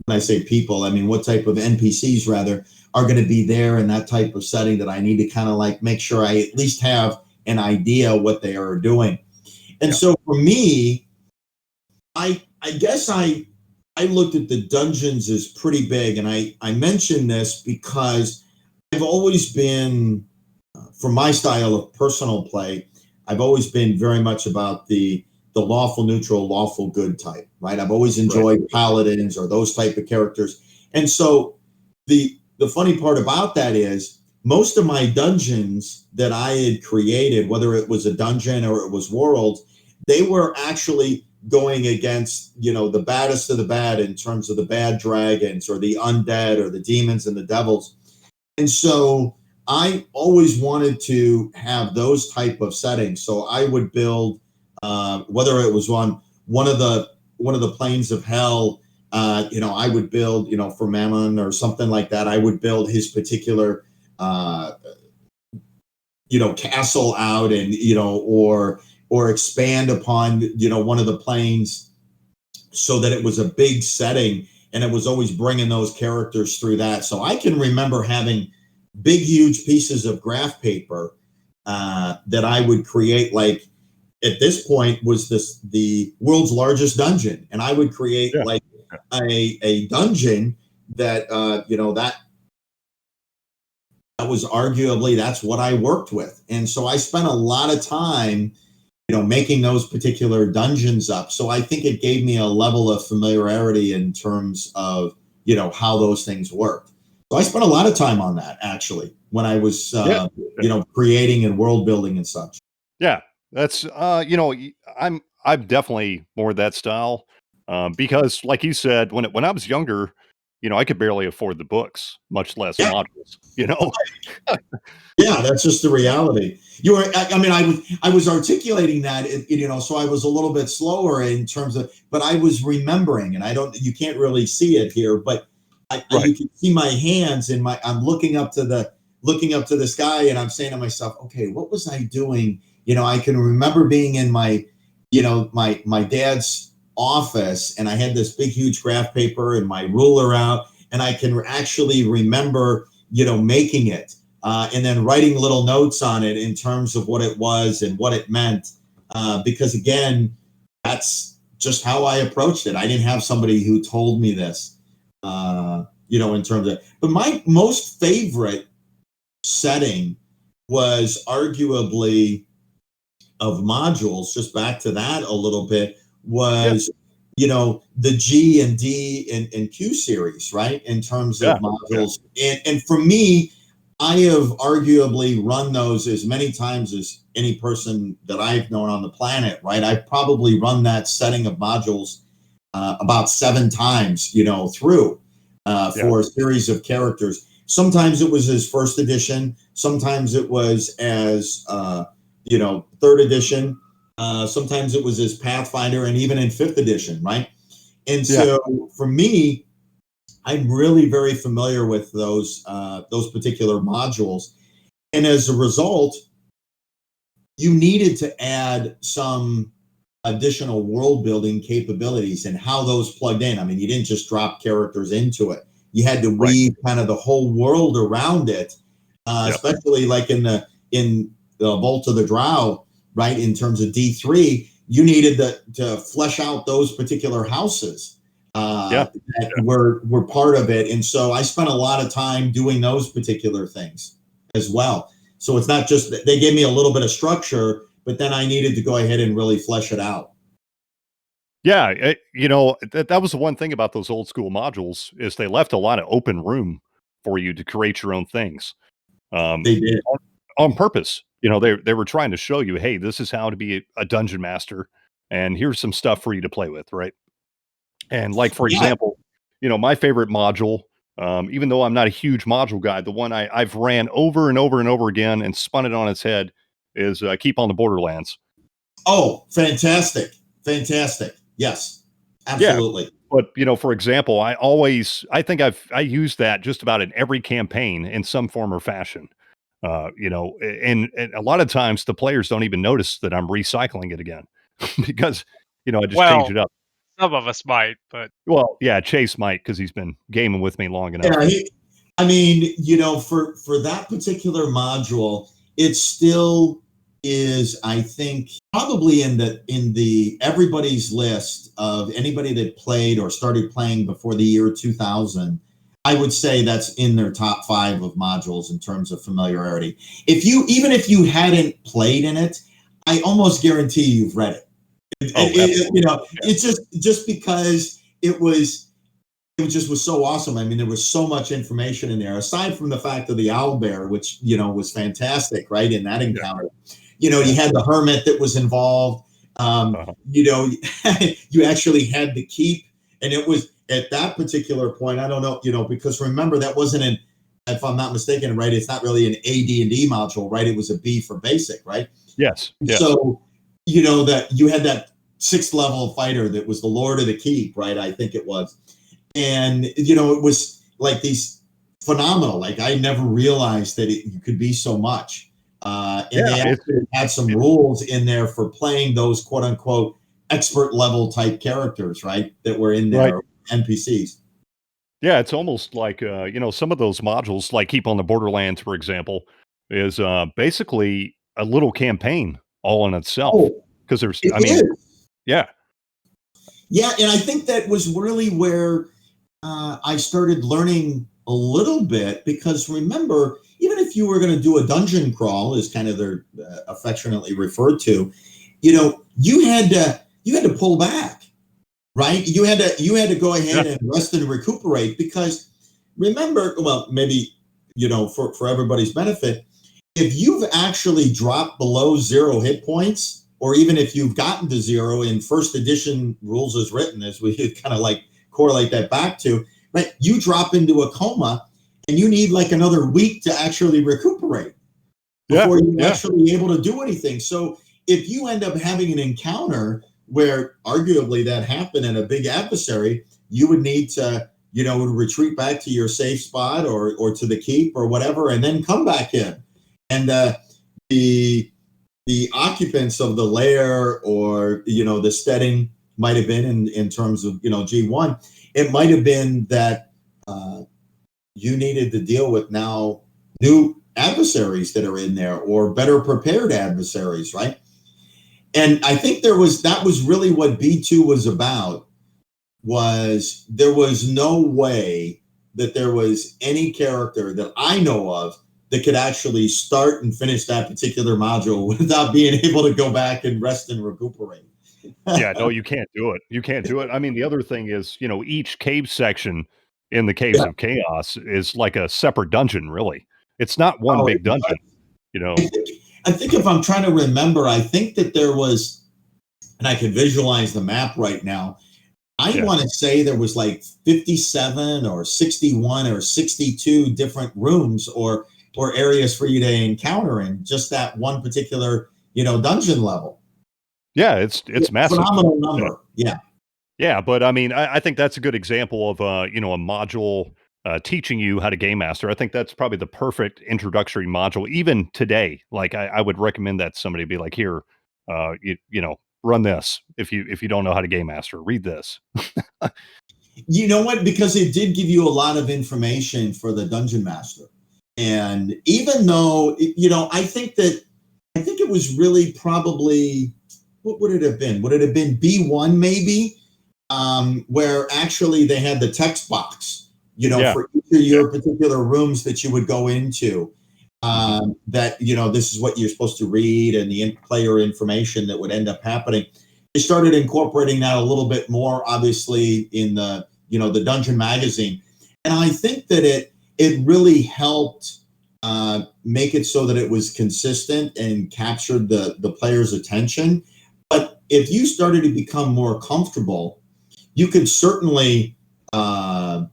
S2: when I say people, I mean, what type of NPCs rather are going to be there in that type of setting that I need to kind of like make sure I at least have an idea what they are doing. And so for me, I guess I looked at the dungeons as pretty big. And I mention this because I've always been, for my style of personal play, I've always been very much about the lawful neutral, lawful good type, right? I've always enjoyed paladins or those type of characters. And so the funny part about that is, most of my dungeons that I had created, whether it was a dungeon or it was worlds, they were actually going against, the baddest of the bad in terms of the bad dragons or the undead or the demons and the devils. And so I always wanted to have those type of settings. So I would build, whether it was on one of the planes of hell, I would build, for Mammon or something like that, I would build his particular, castle out, and, or expand upon, one of the planes, so that it was a big setting, and it was always bringing those characters through that. So I can remember having big, huge pieces of graph paper that I would create, like, at this point was the world's largest dungeon, and I would create like a dungeon that that was arguably, that's what I worked with. And so I spent a lot of time making those particular dungeons up. So I think it gave me a level of familiarity in terms of how those things worked. So I spent a lot of time on that, actually, when I was creating and world building and such.
S1: Yeah, that's I'm definitely more that style, because like you said, when I was younger, I could barely afford the books, much less
S2: Yeah.
S1: modules.
S2: Yeah, that's just the reality. I was articulating that, so I was a little bit slower in terms of, but I was remembering, and you can't really see it here, but you can see my hands, and I'm looking up to the sky, and I'm saying to myself, okay, what was I doing? I can remember being in my dad's office, and I had this big, huge graph paper and my ruler out, and I can actually remember, making it, and then writing little notes on it in terms of what it was and what it meant, because again, that's just how I approached it. I didn't have somebody who told me this, in terms of, but my most favorite setting was arguably of modules, just back to that a little bit, was, the G and D and Q series, right? In terms of modules. And for me, I have arguably run those as many times as any person that I've known on the planet, right? I've probably run that setting of modules about 7 times, through for a series of characters. Sometimes it was as first edition. Sometimes it was as, third edition. Sometimes it was as Pathfinder, and even in 5th edition, right? And so for me, I'm really very familiar with those particular modules. And as a result, you needed to add some additional world building capabilities and how those plugged in. I mean, you didn't just drop characters into it. You had to weave kind of the whole world around it, especially like in the Vault of the Drow, right? In terms of D3, you needed to flesh out those particular houses that were part of it. And so I spent a lot of time doing those particular things as well. So it's not just that they gave me a little bit of structure, but then I needed to go ahead and really flesh it out.
S1: Yeah, that was the one thing about those old school modules is they left a lot of open room for you to create your own things.
S2: They did.
S1: On purpose. They were trying to show you, hey, this is how to be a dungeon master, and here's some stuff for you to play with, right? And like, for example, my favorite module, even though I'm not a huge module guy, the one I've ran over and over and over again and spun it on its head is Keep on the Borderlands.
S2: Oh, fantastic. Fantastic. Yes, absolutely.
S1: Yeah. But, for example, I think I use that just about in every campaign in some form or fashion. And a lot of times the players don't even notice that I'm recycling it again because, I just change it up.
S3: Some of us might, but
S1: Chase might, because he's been gaming with me long enough.
S2: Yeah, for that particular module, it still is, I think, probably in the everybody's list of anybody that played or started playing before the year 2000. I would say that's in their top 5 of modules in terms of familiarity. Even if you hadn't played in it, I almost guarantee you've read it. It's just because it just was so awesome. I mean, there was so much information in there, aside from the fact of the owlbear, which, was fantastic, right? In that encounter, you had the hermit that was involved. You actually had to keep, and it was at that particular point, I don't know, because remember, that wasn't if I'm not mistaken, right? It's not really an AD&D module, right? It was a B for basic, right?
S1: Yes.
S2: So, that you had that 6th level fighter that was the Lord of the Keep, right? I think it was. And, it was like these phenomenal, like I never realized that you could be so much. They actually had some rules in there for playing those quote unquote expert level type characters, right? That were in there, NPCs.
S1: Yeah, it's almost like, some of those modules, like Keep on the Borderlands, for example, is basically a little campaign all in itself. Because yeah.
S2: Yeah, and I think that was really where I started learning a little bit, because remember, even if you were going to do a dungeon crawl, as kind of they're affectionately referred to, you had to pull back, right? You had to go ahead and rest and recuperate, because remember, well, maybe, for everybody's benefit, if you've actually dropped below 0 hit points, or even if you've gotten to 0 in 1st edition rules as written, as we kind of like correlate that back to, right? You drop into a coma and you need like another week to actually recuperate before you're actually able to do anything. So if you end up having an encounter where arguably that happened in a big adversary, you would need to, retreat back to your safe spot or to the keep or whatever, and then come back in. And the occupants of the lair, or, the steading might have been in terms of, G1, it might have been that you needed to deal with now new adversaries that are in there, or better prepared adversaries, right? And I think that was really what B2 was about, was there was no way that there was any character that I know of that could actually start and finish that particular module without being able to go back and rest and recuperate.
S1: Yeah, no, you can't do it. You can't do it. I mean, the other thing is, each cave section in the Caves of Chaos is like a separate dungeon, really. It's not one big dungeon,
S2: I think if I'm trying to remember, I think that there was, and I can visualize the map right now, I want to say there was like 57 or 61 or 62 different rooms or areas for you to encounter in just that one particular, dungeon level.
S1: Yeah, it's massive.
S2: Phenomenal number. Yeah.
S1: Yeah, but I mean, I think that's a good example of a module teaching you how to game master. I think that's probably the perfect introductory module, even today. Like I would recommend that somebody be like, here, run this. If you don't know how to game master, read this.
S2: You know what? Because it did give you a lot of information for the dungeon master. And even though, I think it was really probably, what would it have been? Would it have been B1 maybe? Where actually they had the text box, for each of your particular rooms that you would go into, that, this is what you're supposed to read and the player information that would end up happening. They started incorporating that a little bit more, obviously, in the, the Dungeon magazine. And I think that it really helped make it so that it was consistent and captured the player's attention. But if you started to become more comfortable, you could certainly, ad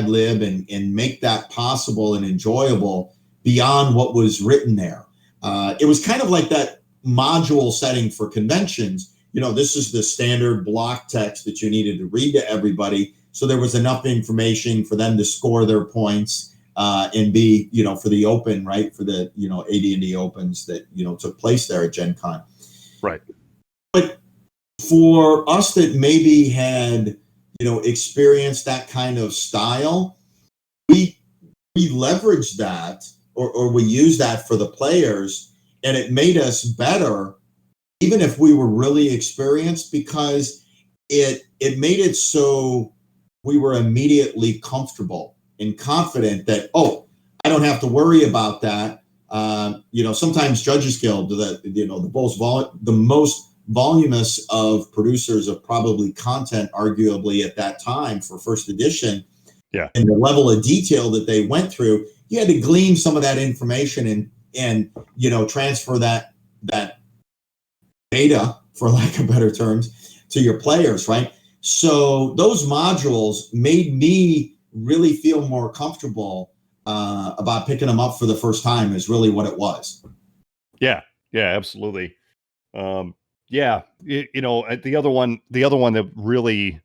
S2: lib and make that possible and enjoyable beyond what was written there. It was kind of like that module setting for conventions. This is the standard block text that you needed to read to everybody. So there was enough information for them to score their points and be, for the open, right? For the, AD&D opens that, took place there at Gen Con.
S1: Right.
S2: But for us that maybe had, experienced that kind of style, we leveraged that or we used that for the players, and it made us better, even if we were really experienced, because it made it so we were immediately comfortable and confident that, I don't have to worry about that. Sometimes Judges Guild, the most voluminous of producers of probably content, arguably at that time for first edition, and the level of detail that they went through, you had to glean some of that information and transfer that data, for lack of better terms, to your players, right? So those modules made me really feel more comfortable about picking them up for the first time, is really what it was.
S1: Yeah, absolutely. The other one that really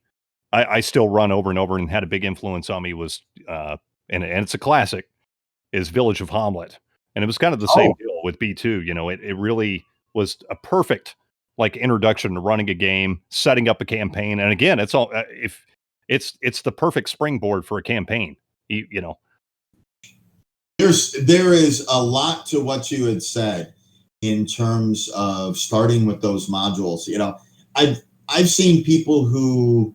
S1: I still run over and over and had a big influence on me was, and it's a classic, is Village of Hamlet. And it was kind of the same deal with B2. It really was a perfect introduction to running a game, setting up a campaign. And again, it's all, if it's the perfect springboard for a campaign,
S2: There is a lot to what you had said in terms of starting with those modules. I've seen people who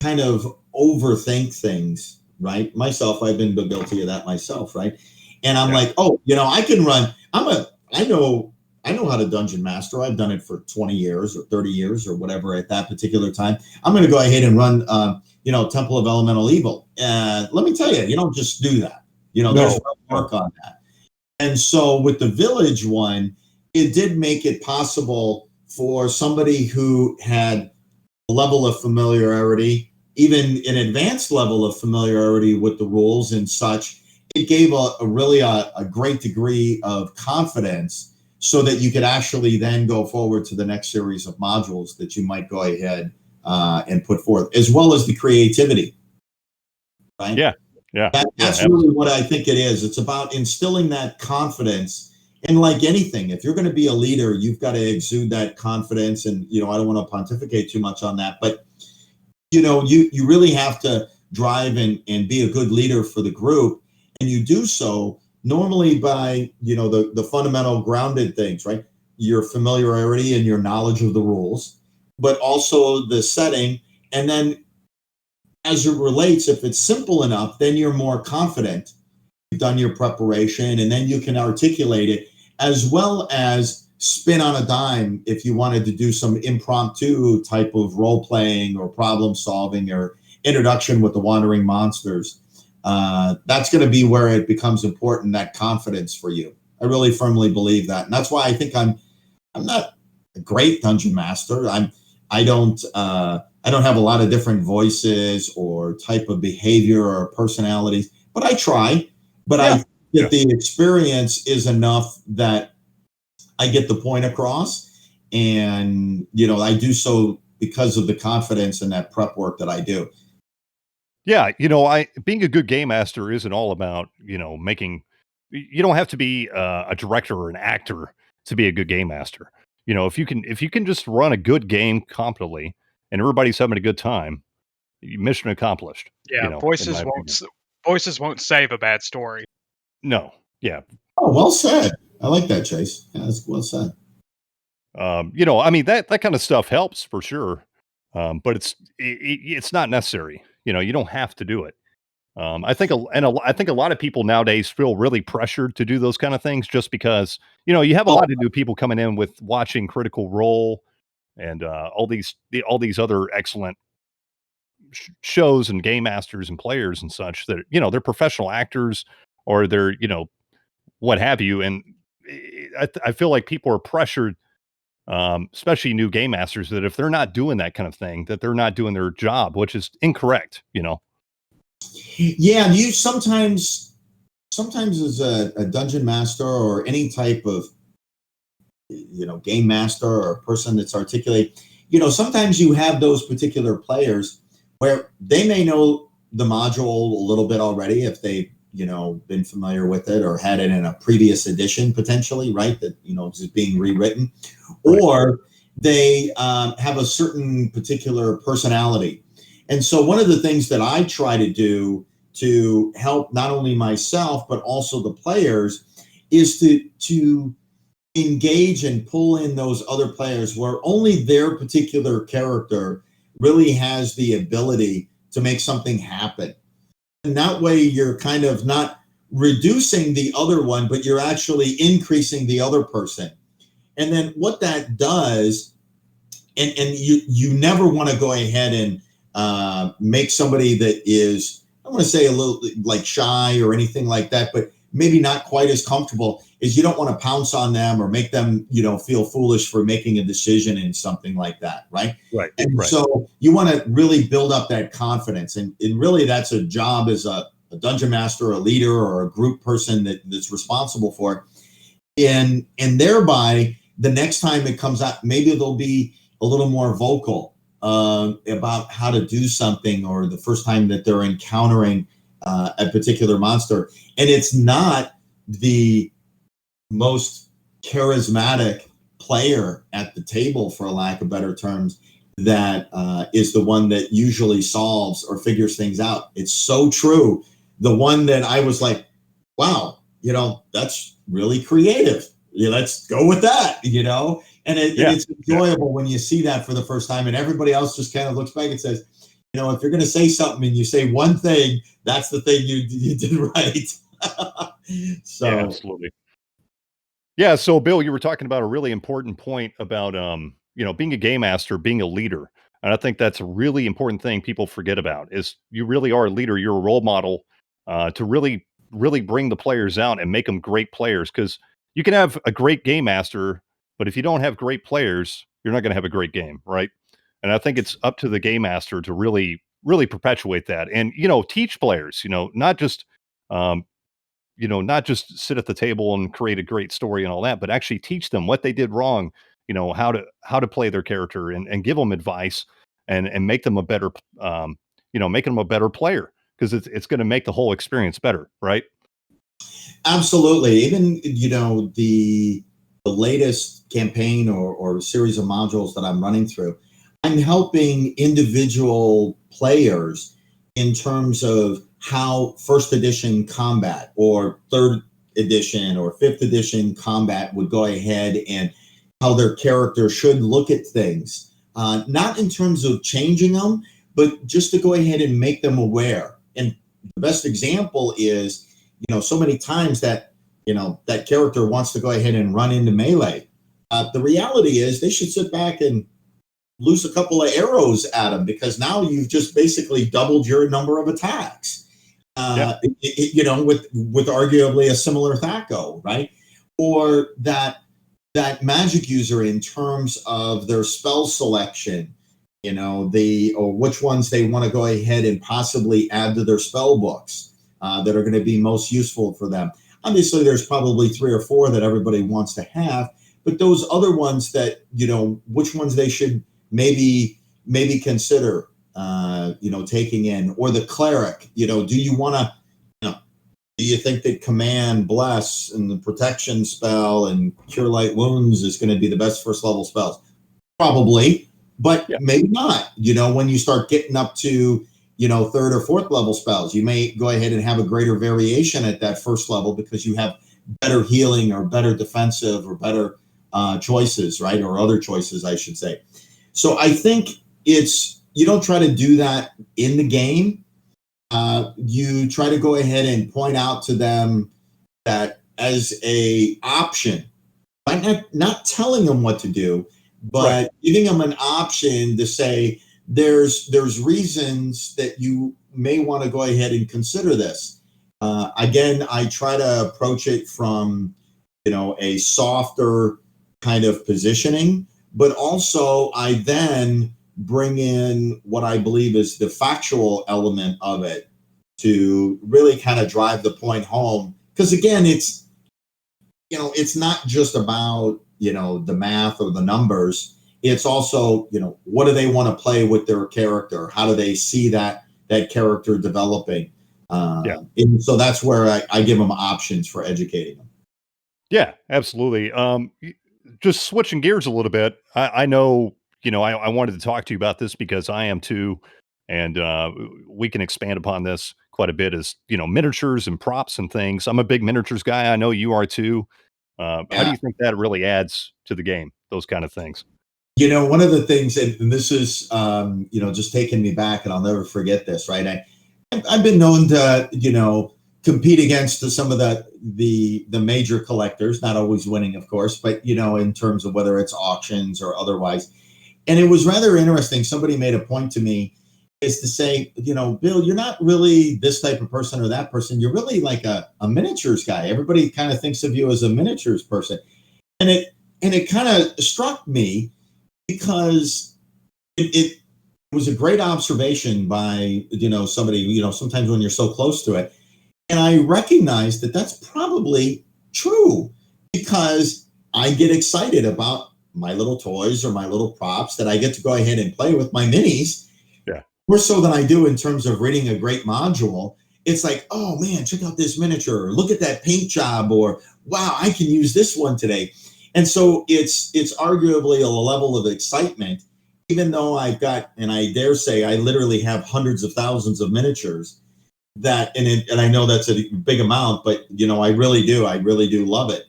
S2: kind of overthink things, right? Myself, I've been guilty of that myself, right? And I'm like, I can run. I know how to dungeon master. I've done it for 20 years or 30 years or whatever at that particular time. I'm going to go ahead and run, Temple of Elemental Evil. Let me tell you, you don't just do that. There's work on that. And so with the Village one, it did make it possible for somebody who had a level of familiarity, even an advanced level of familiarity with the rules and such. It gave a really great degree of confidence so that you could actually then go forward to the next series of modules that you might go ahead and put forth, as well as the creativity. Right?
S1: Yeah.
S2: That's really what I think it is. It's about instilling that confidence. And like anything, if you're going to be a leader, you've got to exude that confidence. And, I don't want to pontificate too much on that, but, you really have to drive and be a good leader for the group. And you do so normally by, the fundamental grounded things, right? Your familiarity and your knowledge of the rules, but also the setting. And then as it relates, if it's simple enough, then you're more confident. You've done your preparation, and then you can articulate it, as well as spin on a dime if you wanted to do some impromptu type of role playing or problem solving or introduction with the wandering monsters. That's going to be where it becomes important, that confidence for you. I really firmly believe that, and that's why I think I'm not a great dungeon master. I don't have a lot of different voices or type of behavior or personalities, but I try. But I think that the experience is enough that I get the point across, and I do so because of the confidence and that prep work that I do.
S1: Yeah, being a good game master isn't all about, making. You don't have to be a director or an actor to be a good game master. If you can just run a good game competently and everybody's having a good time, mission accomplished.
S3: Yeah,
S1: In my opinion.
S3: voices won't save a bad story.
S1: No, yeah,
S2: Oh, well said. I like that, Chase. Yeah, that's well said.
S1: I mean that kind of stuff helps for sure, but it's not necessary. You don't have to do it. I think a lot of people nowadays feel really pressured to do those kind of things just because you have a lot of new people coming in with watching Critical Role and all these other excellent shows and game masters and players and such that they're professional actors or they're what have you, and I feel like people are pressured, especially new game masters, that if they're not doing that kind of thing, that they're not doing their job, which is incorrect.
S2: Yeah, and you sometimes as a dungeon master or any type of game master or a person that's articulate, sometimes you have those particular players where they may know the module a little bit already if they've been familiar with it or had it in a previous edition potentially, right? That is being rewritten, right. Or they have a certain particular personality. And so one of the things that I try to do to help not only myself, but also the players is to engage and pull in those other players where only their particular character really has the ability to make something happen. And that way you're kind of not reducing the other one, but you're actually increasing the other person. And then what that does, and you never want to go ahead and make somebody that is, I want to say a little like shy or anything like that, but maybe not quite as comfortable, is you don't want to pounce on them or make them, feel foolish for making a decision in something like that. Right.
S1: Right.
S2: And
S1: right.
S2: so you want to really build up that confidence. And really that's a job as a dungeon master, a leader, or a group person that's responsible for it. And thereby the next time it comes out, maybe they'll be a little more vocal about how to do something, or the first time that they're encountering a particular monster. And it's not the most charismatic player at the table, for lack of better terms, that is the one that usually solves or figures things out. It's so true. The one that I was like, wow, that's really creative. Let's go with that, And it's enjoyable when you see that for the first time, and everybody else just kind of looks back and says, if you're going to say something and you say one thing, that's the thing you did right. So
S1: yeah, absolutely. Yeah. So Bill, you were talking about a really important point about, being a game master, being a leader. And I think that's a really important thing people forget about is you really are a leader. You're a role model to really, really bring the players out and make them great players. Cause you can have a great game master, but if you don't have great players, you're not going to have a great game. Right. And I think it's up to the game master to really, really perpetuate that and, teach players, um, not just sit at the table and create a great story and all that, but actually teach them what they did wrong, how to play their character and give them advice and make them a better, making them a better player because it's going to make the whole experience better. Right.
S2: absolutely. Even, the latest campaign or series of modules that I'm running through, I'm helping individual players in terms of how first edition combat or third edition or 5th edition combat would go ahead and how their character should look at things, not in terms of changing them, but just to go ahead and make them aware. And the best example is, so many times that, that character wants to go ahead and run into melee. The reality is they should sit back and loose a couple of arrows at them, because now you've just basically doubled your number of attacks. With arguably a similar THAC0, right? Or that magic user in terms of their spell selection, or which ones they want to go ahead and possibly add to their spell books that are going to be most useful for them. Obviously, there's probably 3 or 4 that everybody wants to have, but those other ones that, which ones they should maybe consider, taking in. Or the cleric, do you want to, do you think that command, bless, and the protection spell and cure light wounds is going to be the best first level spells? Probably, but maybe not. When you start getting up to, 3rd or 4th level spells, you may go ahead and have a greater variation at that first level because you have better healing or better defensive or better choices, right? Or other choices, I should say. So I think you don't try to do that in the game. You try to go ahead and point out to them that as a option, by not telling them what to do, but giving them an option to say, there's reasons that you may want to go ahead and consider this. Again, I try to approach it from, a softer kind of positioning, but also I then bring in what I believe is the factual element of it to really kind of drive the point home. Because again, it's not just about, the math or the numbers. It's also, what do they want to play with their character? How do they see that character developing? And so that's where I give them options for educating them.
S1: Yeah, absolutely. Just switching gears a little bit. I know, I wanted to talk to you about this because I am too. And we can expand upon this quite a bit as, miniatures and props and things. I'm a big miniatures guy. I know you are too. How do you think that really adds to the game? Those kind of things.
S2: One of the things, and this is, just taking me back, and I'll never forget this, right? I've been known to, compete against some of the major collectors, not always winning, of course, but, in terms of whether it's auctions or otherwise. And it was rather interesting. Somebody made a point to me is to say, Bill, you're not really this type of person or that person. You're really like a miniatures guy. Everybody kind of thinks of you as a miniatures person. And it kind of struck me, because it was a great observation by, somebody, sometimes when you're so close to it. And I recognize that that's probably true, because I get excited about my little toys or my little props that I get to go ahead and play with, my minis.
S1: Yeah.
S2: More so than I do in terms of reading a great module. It's like, oh man, check out this miniature, or look at that paint job, or wow, I can use this one today. And so it's arguably a level of excitement, even though I've got, and I dare say, I literally have hundreds of thousands of miniatures that, and I know that's a big amount, but I really do love it.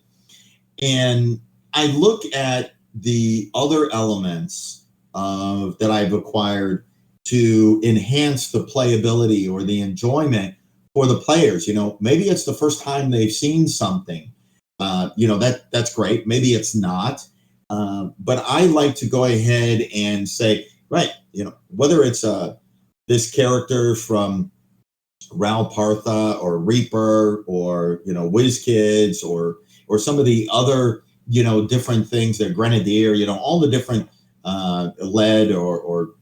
S2: And I look at the other elements that I've acquired to enhance the playability or the enjoyment for the players. Maybe it's the first time they've seen something. That's great. Maybe it's not. But I like to go ahead and say, right, whether it's this character from Ral Partha or Reaper or, WizKids or some of the other, different things, that Grenadier, all the different lead or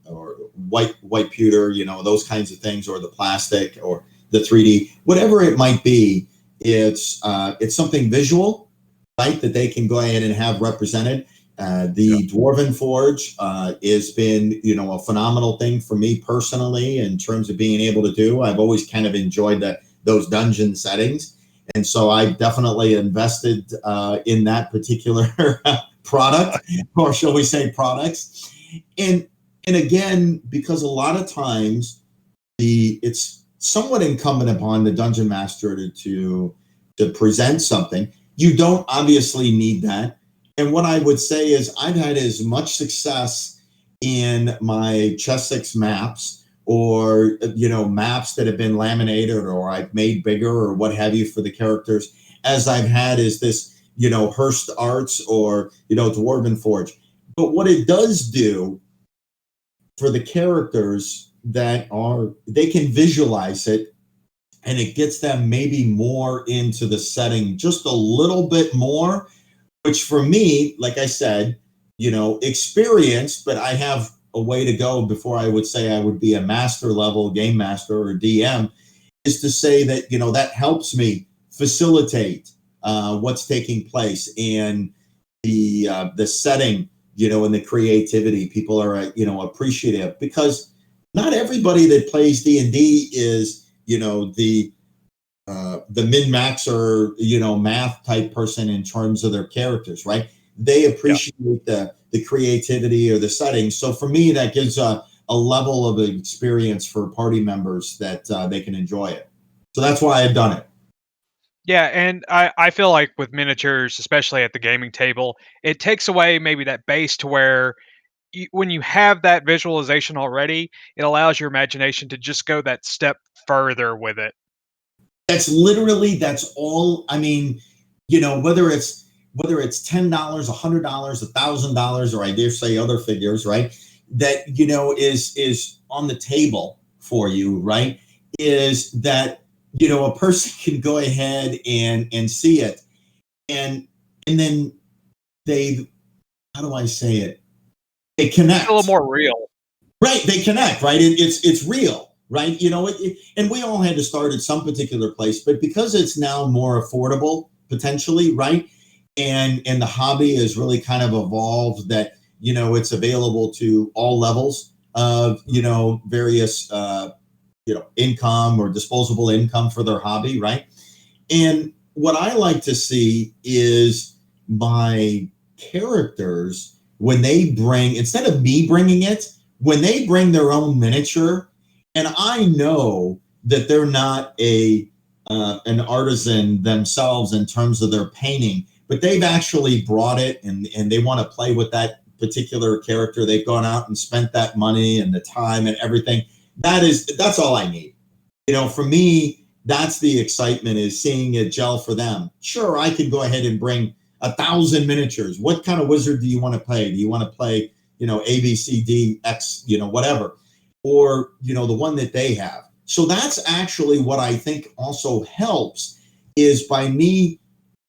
S2: white pewter, those kinds of things, or the plastic or the 3D, whatever it might be. It's something visual, right, that they can go ahead and have represented. The Dwarven Forge has been, a phenomenal thing for me personally in terms of being able to do. I've always kind of enjoyed those dungeon settings. And so I definitely invested in that particular product, or shall we say products. And again, because a lot of times it's somewhat incumbent upon the dungeon master to to present something. You don't obviously need that. And what I would say is I've had as much success in my Chess 6 maps, or maps that have been laminated or I've made bigger or what have you for the characters, as I've had is this Hearst Arts or Dwarven Forge. But what it does do for the characters they can visualize it, and it gets them maybe more into the setting just a little bit more, which for me, like I said, experienced, but I have a way to go before I would say I would be a master level game master or DM, is to say that, that helps me facilitate what's taking place and the setting, and the creativity. People are, appreciative, because not everybody that plays D&D is, the min-max or, math type person in terms of their characters, right? They appreciate the creativity or the setting. So for me, that gives a level of experience for party members that they can enjoy it. So that's why I've done it.
S3: Yeah, and I feel like with miniatures, especially at the gaming table, it takes away maybe that base to where when you have that visualization already, it allows your imagination to just go that step further with it.
S2: That's all. I mean, whether it's $10, $100, $1,000, or I dare say other figures, right? That is on the table for you, right? Is that a person can go ahead and see it, and then how do I say it? They connect.
S3: It's a little more real,
S2: right? They connect, right? It's real, right? And we all had to start at some particular place, but because it's now more affordable potentially, right? And the hobby has really kind of evolved that, it's available to all levels of, various, income or disposable income for their hobby, right? And what I like to see is my characters, when they bring, instead of me bringing it, when they bring their own miniature, and I know that they're not an artisan themselves in terms of their painting, but they've actually brought it and they want to play with that particular character. They've gone out and spent that money and the time and everything. That's all I need. For me, that's the excitement, is seeing it gel for them. Sure, I could go ahead and bring 1,000 miniatures. What kind of wizard do you want to play? Do you want to play, A, B, C, D, X, whatever, or, the one that they have? So that's actually what I think also helps, is by me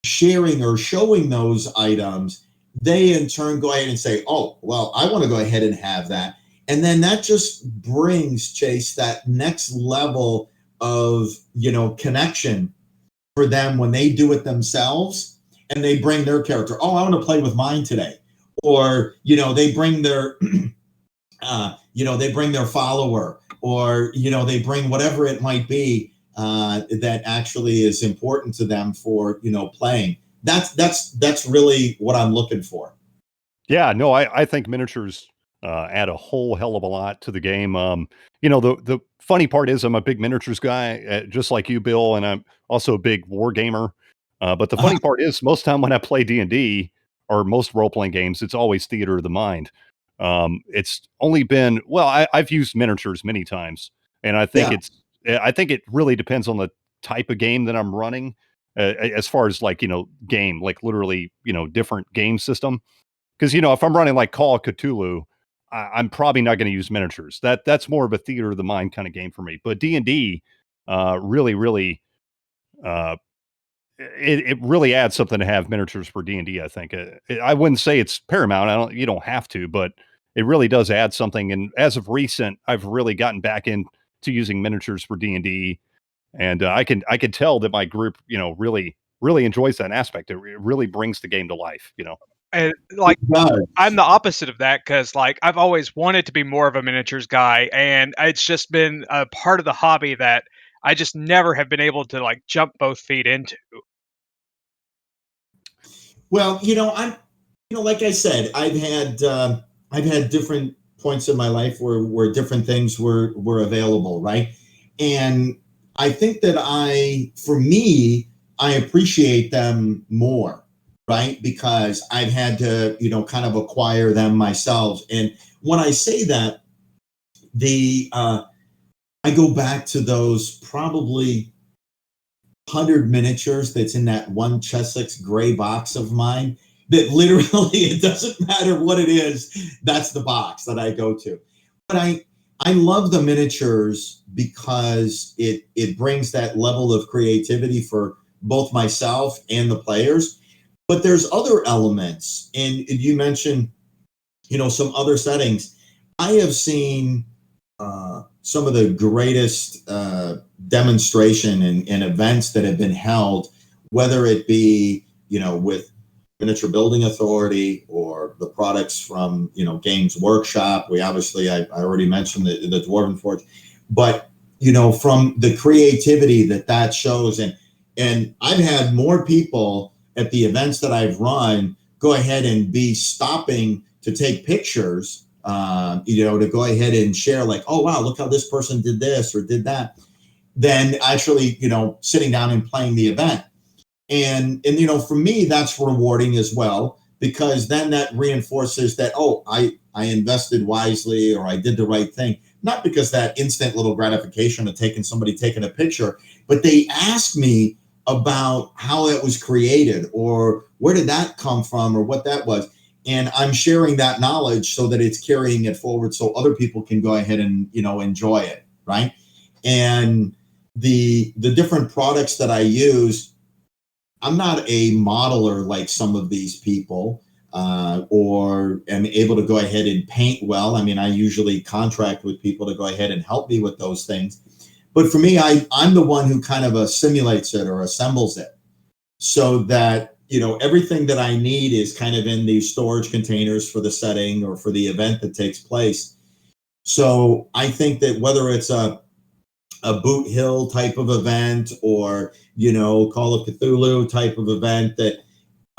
S2: sharing or showing those items, they in turn go ahead and say, oh, well, I want to go ahead and have that. And then that just brings, Chase, that next level of, connection for them when they do it themselves and they bring their character. Oh, I want to play with mine today. Or, they bring their, they bring their follower, or, they bring whatever it might be that actually is important to them for, playing. That's really what I'm looking for.
S1: Yeah, no, I think miniatures add a whole hell of a lot to the game. The funny part is I'm a big miniatures guy, just like you, Bill, and I'm also a big war gamer. But the funny part is, most time when I play D&D or most role-playing games, it's always theater of the mind. It's only been, I've used miniatures many times, and I think I think it really depends on the type of game that I'm running, as far as game, like literally, different game system. Because, if I'm running like Call of Cthulhu, I'm probably not going to use miniatures. That's more of a theater of the mind kind of game for me. But D&D really, really, uh, it really adds something to have miniatures for D&D. I think I wouldn't say it's paramount. You don't have to, but it really does add something. And as of recent, I've really gotten back into using miniatures for D&D, and I can tell that my group, really, really enjoys that aspect. It really brings the game to life.
S3: and I'm the opposite of that, because I've always wanted to be more of a miniatures guy, and it's just been a part of the hobby that I just never have been able to jump both feet into.
S2: Well, I'm, like I said, I've had different points in my life where different things were available, right? And I think that for me, I appreciate them more, right? Because I've had to, kind of acquire them myself. And when I say that, I go back to those probably 100 miniatures that's in that one Chessex gray box of mine that literally, it doesn't matter what it is, that's the box that I go to. But I love the miniatures because it brings that level of creativity for both myself and the players. But there's other elements, and you mentioned, some other settings. I have seen some of the greatest demonstration and events that have been held, whether it be, with Miniature Building Authority or the products from, Games Workshop. I already mentioned the Dwarven Forge, but, from the creativity that shows. And I've had more people at the events that I've run go ahead and be stopping to take pictures, to go ahead and share, like, oh, wow, look how this person did this or did that, than actually, sitting down and playing the event. And for me, that's rewarding as well, because then that reinforces that, oh, I invested wisely, or I did the right thing. Not because that instant little gratification of somebody taking a picture, but they ask me about how it was created, or where did that come from, or what that was. And I'm sharing that knowledge so that it's carrying it forward so other people can go ahead and, enjoy it, right? And the different products that I use, I'm not a modeler like some of these people, or am able to go ahead and paint well. I mean, I usually contract with people to go ahead and help me with those things. But for me, I'm the one who kind of simulates it or assembles it, so that, everything that I need is kind of in these storage containers for the setting or for the event that takes place. So I think that whether it's a Boot Hill type of event, or, Call of Cthulhu type of event that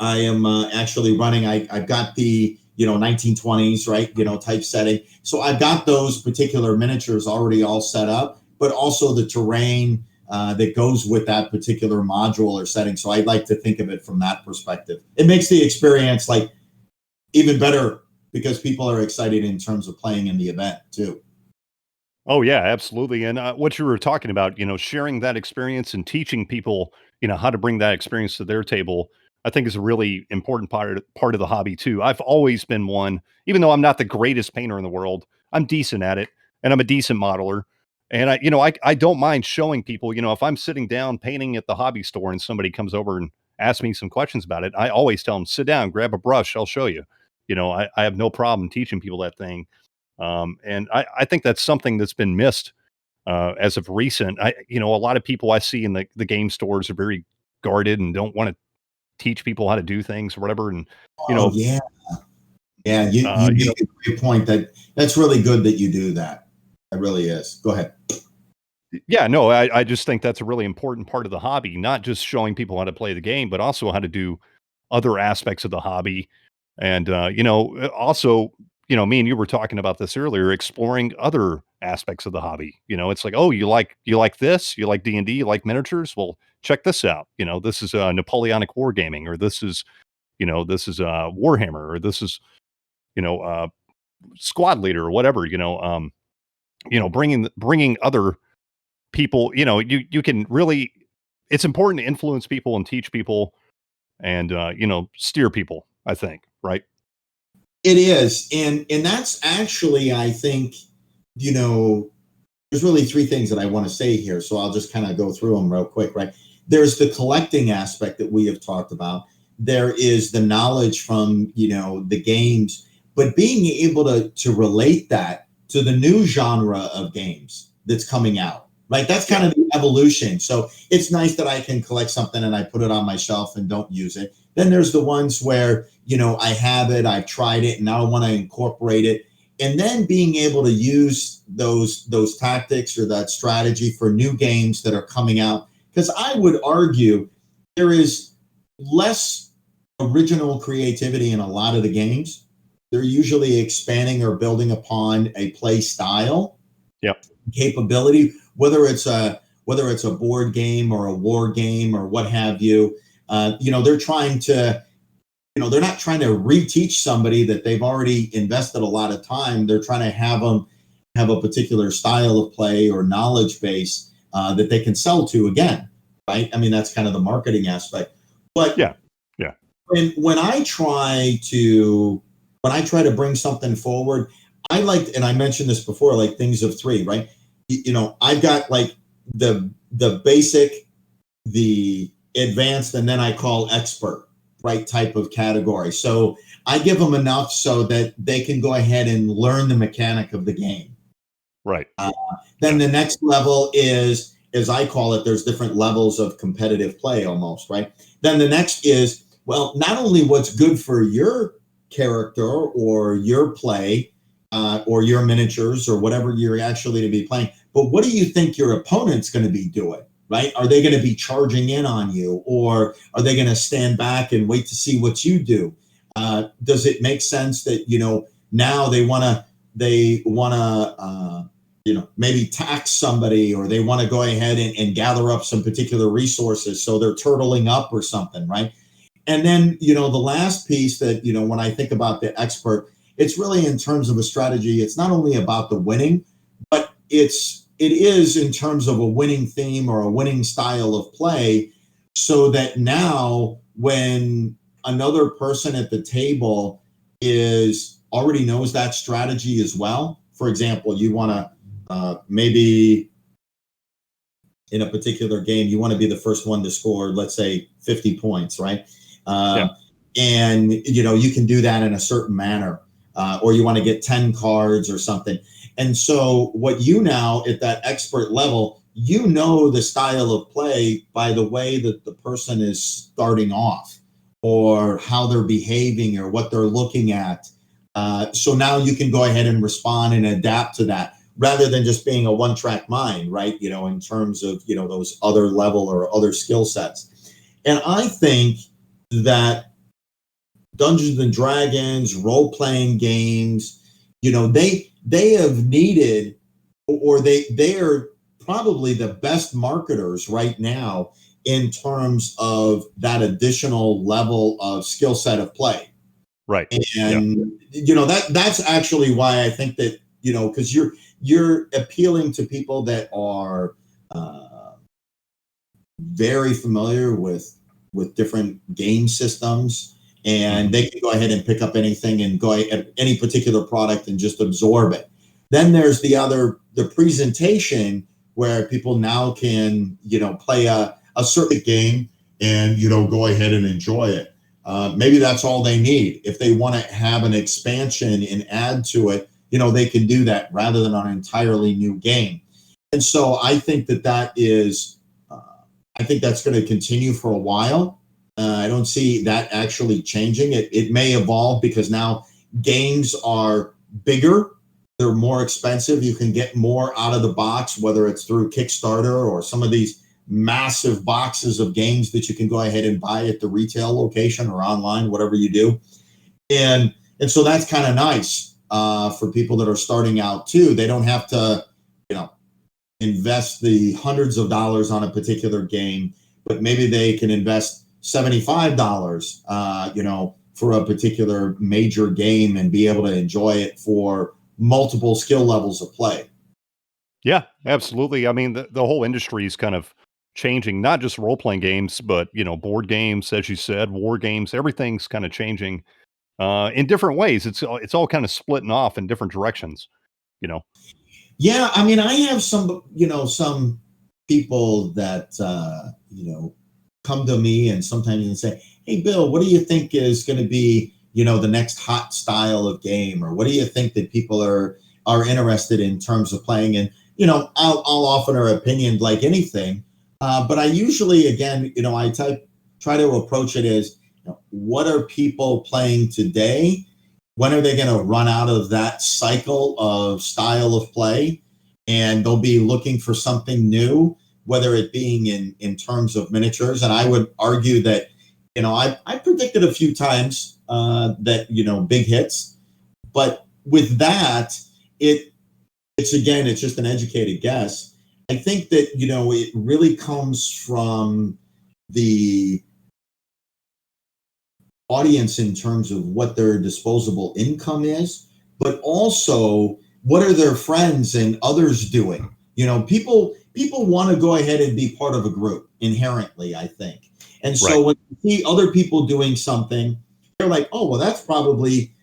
S2: I am actually running, I've got the, 1920s, right, type setting. So I've got those particular miniatures already all set up, but also the terrain that goes with that particular module or setting. So I'd like to think of it from that perspective. It makes the experience even better, because people are excited in terms of playing in the event too.
S1: Oh yeah, absolutely. And what you were talking about, sharing that experience and teaching people, how to bring that experience to their table, I think is a really important part of the hobby too. I've always been one, even though I'm not the greatest painter in the world, I'm decent at it, and I'm a decent modeler. And I don't mind showing people, if I'm sitting down painting at the hobby store and somebody comes over and asks me some questions about it, I always tell them, sit down, grab a brush, I'll show you. I have no problem teaching people that thing. And I think that's something that's been missed as of recent. A lot of people I see in the game stores are very guarded and don't want to teach people how to do things or whatever. And,
S2: Oh, yeah. Yeah, you make a great point. That's really good that you do that. It really is. Go ahead.
S1: yeah, no, I just think that's a really important part of the hobby, not just showing people how to play the game, but also how to do other aspects of the hobby. And, also, me and you were talking about this earlier, exploring other aspects of the hobby. It's like, oh, you like this, you like D&D, you like miniatures. Well, check this out. This is Napoleonic wargaming, or this is Warhammer, or this is, you know, uh, squad leader or whatever, bringing other people, you can really, it's important to influence people and teach people and, steer people, I think. Right.
S2: It is. And that's actually, I think, there's really three things that I want to say here. So I'll just kind of go through them real quick, right? There's the collecting aspect that we have talked about. There is the knowledge from, the games, but being able to relate that to the new genre of games that's coming out, right? That's kind of the evolution. So it's nice that I can collect something and I put it on my shelf and don't use it. Then there's the ones where, I have it, I've tried it, and now I want to incorporate it. And then being able to use those tactics or that strategy for new games that are coming out. Because I would argue there is less original creativity in a lot of the games. They're usually expanding or building upon a play style,
S1: Yep.
S2: capability, whether whether it's a board game or a war game or what have you. They're trying to, they're not trying to reteach somebody that they've already invested a lot of time. They're trying to have them have a particular style of play or knowledge base that they can sell to again, right? I mean, that's kind of the marketing aspect. But
S1: yeah.
S2: When I try to bring something forward, I like, and I mentioned this before, like things of three, right? I've got like the basic, the advanced, and then I call expert, right, type of category. So I give them enough so that they can go ahead and learn the mechanic of the game.
S1: Right.
S2: Then the next level is, as I call it, there's different levels of competitive play almost, right? Then the next is, well, not only what's good for your character or your play or your miniatures or whatever you're actually to be playing, but what do you think your opponent's going to be doing, right? Are they going to be charging in on you, or are they going to stand back and wait to see what you do? Does it make sense that, now they want to maybe tax somebody, or they want to go ahead and gather up some particular resources, so they're turtling up or something, right? And then, the last piece that, when I think about the expert, it's really in terms of a strategy. It's not only about the winning, but it is in terms of a winning theme or a winning style of play, so that now when another person at the table already knows that strategy as well. For example, you want to maybe in a particular game, you want to be the first one to score, let's say 50 points, right? And, you can do that in a certain manner, or you want to get 10 cards or something. And so what now at that expert level, the style of play by the way that the person is starting off, or how they're behaving, or what they're looking at. So now you can go ahead and respond and adapt to that, rather than just being a one-track mind, right? In terms of, those other level or other skill sets. And I think that Dungeons and Dragons, role-playing games, they have needed, or they are probably the best marketers right now in terms of that additional level of skill set of play.
S1: Right.
S2: And, that's actually why I think that, because you're appealing to people that are very familiar with different game systems, and they can go ahead and pick up anything and go at any particular product and just absorb it. Then there's the presentation, where people now can, play a certain game and, go ahead and enjoy it. Maybe that's all they need. If they want to have an expansion and add to it, they can do that rather than an entirely new game. And so I think that is, I think that's going to continue for a while. I don't see that actually changing. It may evolve, because now games are bigger. They're more expensive. You can get more out of the box, whether it's through Kickstarter or some of these massive boxes of games that you can go ahead and buy at the retail location or online, whatever you do. And so that's kind of nice for people that are starting out too. They don't have to, invest the hundreds of dollars on a particular game, but maybe they can invest $75, for a particular major game, and be able to enjoy it for multiple skill levels of play.
S1: Yeah, absolutely. I mean, the whole industry is kind of changing, not just role-playing games, but, board games, as you said, war games, everything's kind of changing in different ways. It's all kind of splitting off in different directions,
S2: Yeah, I mean, I have some people that, come to me and sometimes and say, "Hey, Bill, what do you think is going to be, the next hot style of game? Or what do you think that people are interested in terms of playing?" And, I'll offer an opinion like anything. But I usually, again, I try to approach it as, what are people playing today? When are they going to run out of that cycle of style of play? And they'll be looking for something new, whether it being in terms of miniatures. And I would argue that, I predicted a few times that, big hits. But with that, it's just an educated guess. I think that, it really comes from the audience in terms of what their disposable income is, but also what are their friends and others doing. People want to go ahead and be part of a group inherently, I think. And so
S1: Right.
S2: when you see other people doing something, they're like, oh, well, that's probably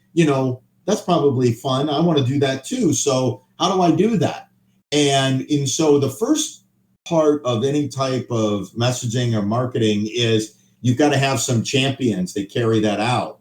S2: fun. I want to do that too. So how do I do that? And so the first part of any type of messaging or marketing is you've got to have some champions that carry that out.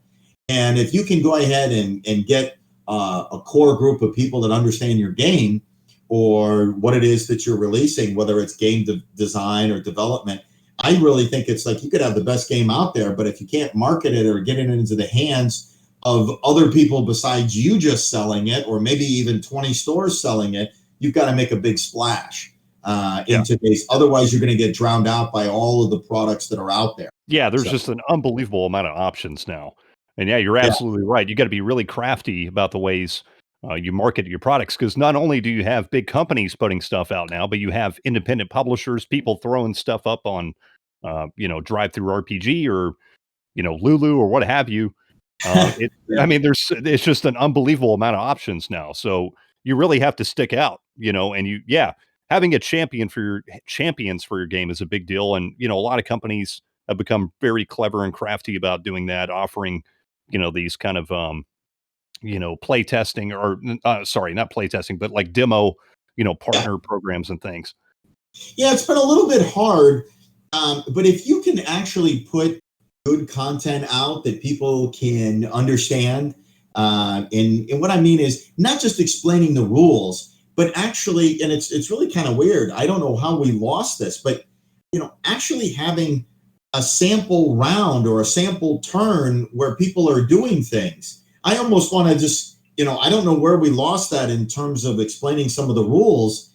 S2: And if you can go ahead and get a core group of people that understand your game or what it is that you're releasing, whether it's game design or development, I really think it's like you could have the best game out there, but if you can't market it or get it into the hands of other people besides you just selling it, or maybe even 20 stores selling it, you've got to make a big splash in today's. Otherwise, you're going to get drowned out by all of the products that are out there.
S1: Yeah, there's
S2: So,
S1: just an unbelievable amount of options now. And yeah, you're
S2: yeah.
S1: absolutely right. You got to be really crafty about the ways you market your products because not only do you have big companies putting stuff out now, but you have independent publishers, people throwing stuff up on, Drive Through RPG or Lulu or what have you. I
S2: Yeah.
S1: mean, it's just an unbelievable amount of options now. So you really have to stick out, and having a champions for your game is a big deal. And a lot of companies have become very clever and crafty about doing that, offering these kind of play testing or sorry, not play testing, but like demo
S2: Yeah.
S1: partner programs and things.
S2: Yeah, it's been a little bit hard, but if you can actually put good content out that people can understand, and what I mean is not just explaining the rules, but actually, and it's really kind of weird. I don't know how we lost this, but actually having a sample round or a sample turn where people are doing things. I almost want to just, I don't know where we lost that in terms of explaining some of the rules.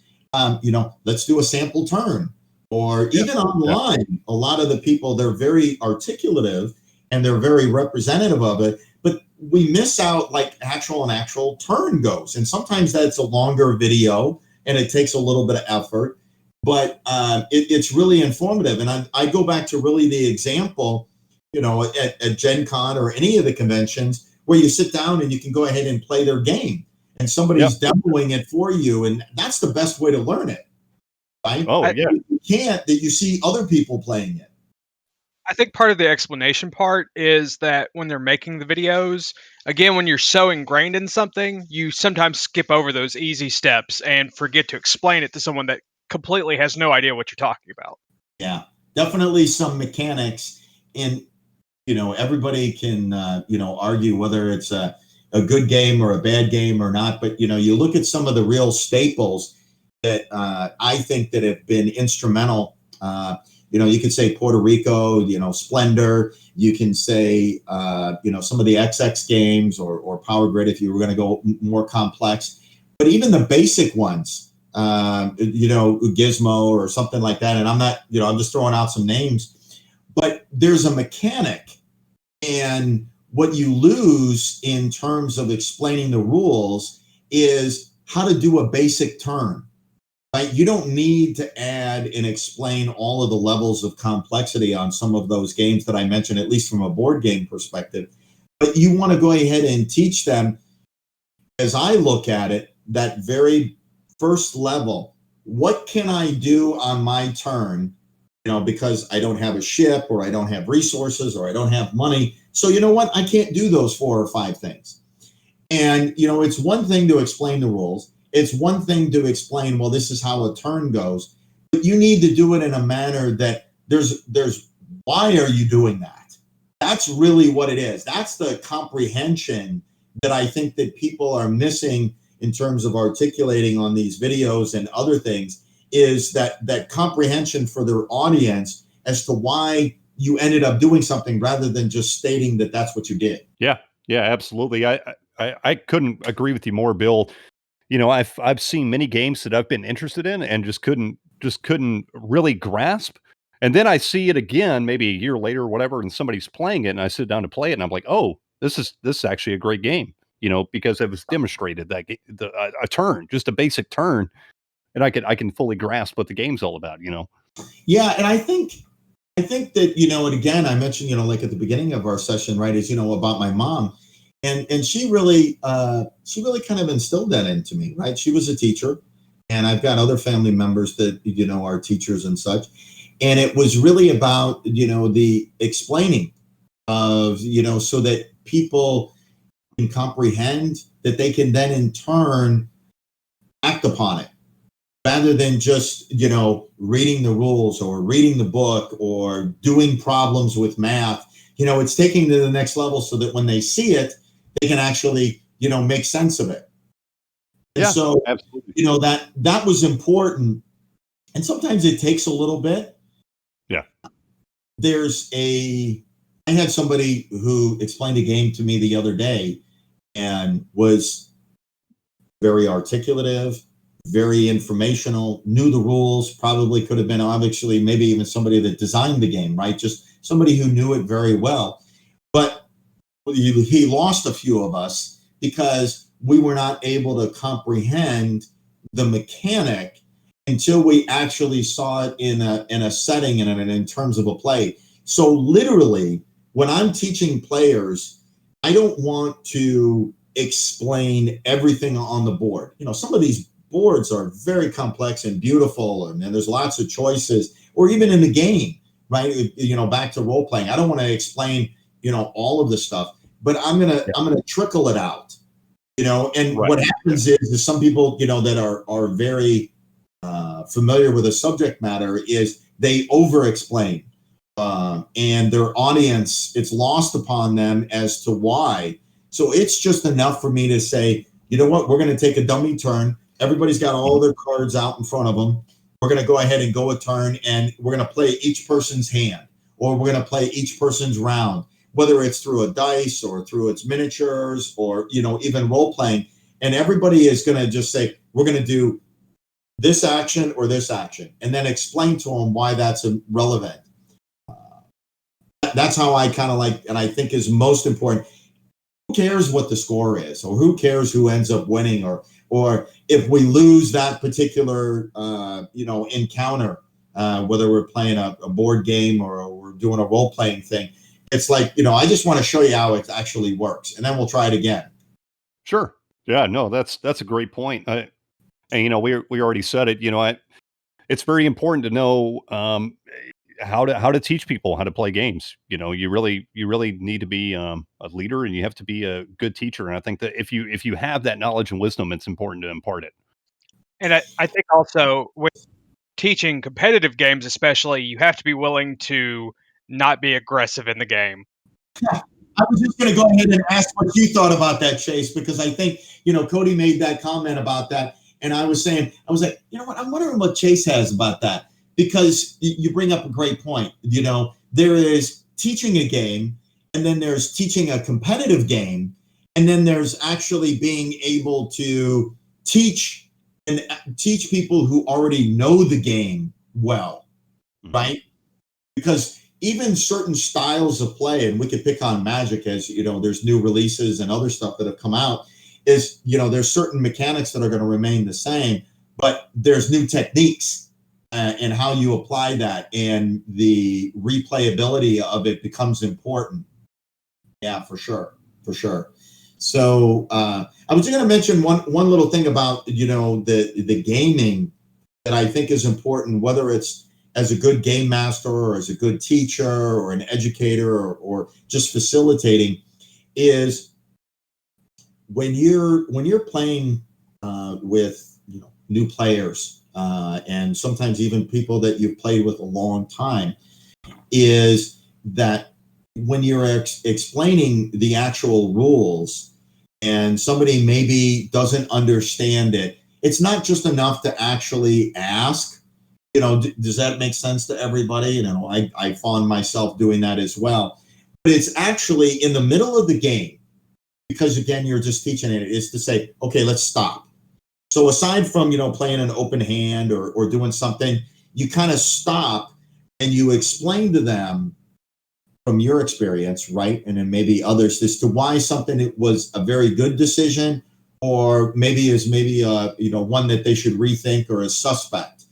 S2: Let's do a sample turn. Or
S1: Yeah,
S2: even
S1: exactly.
S2: online, a lot of the people, they're very articulative and they're very representative of it, but we miss out like an actual turn goes. And sometimes that's a longer video and it takes a little bit of effort, but it's really informative. And I go back to really the example, at Gen Con or any of the conventions where you sit down and you can go ahead and play their game and
S1: Yep.
S2: somebody's demoing it for you. And that's the best way to learn it, right?
S1: Oh
S3: I
S1: yeah.
S2: You can't that you see other people playing it.
S3: I think part of the explanation part is that when they're making the videos, again, when you're so ingrained in something, you sometimes skip over those easy steps and forget to explain it to someone that completely has no idea what you're talking about.
S2: Yeah, definitely some mechanics. And everybody can argue whether it's a good game or a bad game or not, but you look at some of the real staples that I think that have been instrumental. You could say Puerto Rico, Splendor. You can say some of the XX games or Power Grid if you were going to go more complex, but even the basic ones, Gizmo or something like that. And I'm not, I'm just throwing out some names, but there's a mechanic. And what you lose in terms of explaining the rules is how to do a basic turn, right? You don't need to add and explain all of the levels of complexity on some of those games that I mentioned, at least from a board game perspective. But you want to go ahead and teach them, as I look at it, that very first level. What can I do on my turn? Because I don't have a ship or I don't have resources or I don't have money. So you know what? I can't do those 4 or 5 things. And it's one thing to explain the rules. It's one thing to explain, well, this is how a turn goes. But you need to do it in a manner that there's why are you doing that? That's really what it is. That's the comprehension that I think that people are missing in terms of articulating on these videos and other things, is that comprehension for their audience as to why you ended up doing something rather than just stating that that's what you did.
S1: Yeah. Yeah, absolutely. I couldn't agree with you more, Bill. I've seen many games that I've been interested in and just couldn't really grasp. And then I see it again, maybe a year later or whatever, and somebody's playing it, and I sit down to play it, and I'm like, oh, this is actually a great game, because it was demonstrated that a turn, just a basic turn, and I can fully grasp what the game's all about, you know?
S2: Yeah, and I think that, and again, I mentioned, like at the beginning of our session, right, is, about my mom. And she really kind of instilled that into me, right? She was a teacher, and I've got other family members that, are teachers and such. And it was really about, the explaining of, so that people can comprehend, that they can then in turn act upon it, rather than just, reading the rules or reading the book or doing problems with math. It's taking to the next level so that when they see it, they can actually, make sense of it. And so,
S1: absolutely.
S2: That was important. And sometimes it takes a little bit.
S1: Yeah.
S2: I had somebody who explained a game to me the other day and was very articulative, very informational, knew the rules, probably could have been obviously maybe even somebody that designed the game, right? Just somebody who knew it very well. But he lost a few of us because we were not able to comprehend the mechanic until we actually saw it in a setting and in terms of a play. So literally, when I'm teaching players, I don't want to explain everything on the board. Some of these boards are very complex and beautiful, and there's lots of choices, or even in the game, right? Back to role playing. I don't want to explain, all of the stuff, but I'm gonna trickle it out, and
S1: Right.
S2: what happens is some people, that are very familiar with the subject matter, is they over explain, and their audience, it's lost upon them as to why. So it's just enough for me to say, you know what, we're going to take a dummy turn. Everybody's got all their cards out in front of them. We're going to go ahead and go a turn, and we're going to play each person's hand, or we're going to play each person's round, whether it's through a dice or through its miniatures or, even role playing. And everybody is going to just say, we're going to do this action or this action, and then explain to them why that's relevant. That's how I kind of like, and I think is most important. Who cares what the score is, or who cares who ends up winning, or if we lose that particular, encounter, whether we're playing a board game or we're doing a role-playing thing. It's like, I just want to show you how it actually works, and then we'll try it again.
S1: Sure. Yeah, no, that's a great point. And we already said it, it's very important to know, how to teach people how to play games. You really need to be a leader, and you have to be a good teacher. And I think that if you have that knowledge and wisdom, it's important to impart it.
S3: And I think also with teaching competitive games especially, you have to be willing to not be aggressive in the game.
S2: Yeah, I was just going to go ahead and ask what you thought about that, Chase, because I think, Cody made that comment about that. And I was like, you know what, I'm wondering what Chase has about that, because you bring up a great point. There is teaching a game, and then there's teaching a competitive game, and then there's actually being able to teach people who already know the game well, right? Because even certain styles of play, and we could pick on Magic, as there's new releases and other stuff that have come out, is there's certain mechanics that are going to remain the same, but there's new techniques, and how you apply that, and the replayability of it becomes important. Yeah, for sure. So I was going to mention one little thing about the gaming that I think is important, whether it's as a good game master or as a good teacher or an educator or just facilitating, is when you're playing with new players, and sometimes even people that you've played with a long time, is that when you're explaining the actual rules and somebody maybe doesn't understand it, it's not just enough to actually ask, does that make sense to everybody? I find myself doing that as well. But it's actually in the middle of the game, because again, you're just teaching it, is to say, okay, let's stop. So aside from, playing an open hand or doing something, you kind of stop and you explain to them from your experience, right? And then maybe others, as to why something was a very good decision or maybe is one that they should rethink or is suspect,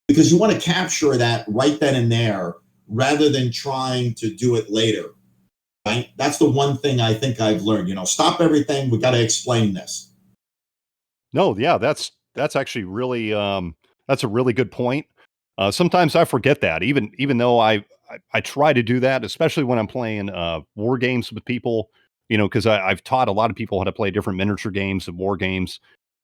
S2: because you want to capture that right then and there rather than trying to do it later. Right? That's the one thing I think I've learned. Stop everything. We got to explain this.
S1: No, yeah, that's actually really that's a really good point. Sometimes I forget that, even though I try to do that, especially when I'm playing war games with people, because I've taught a lot of people how to play different miniature games and war games.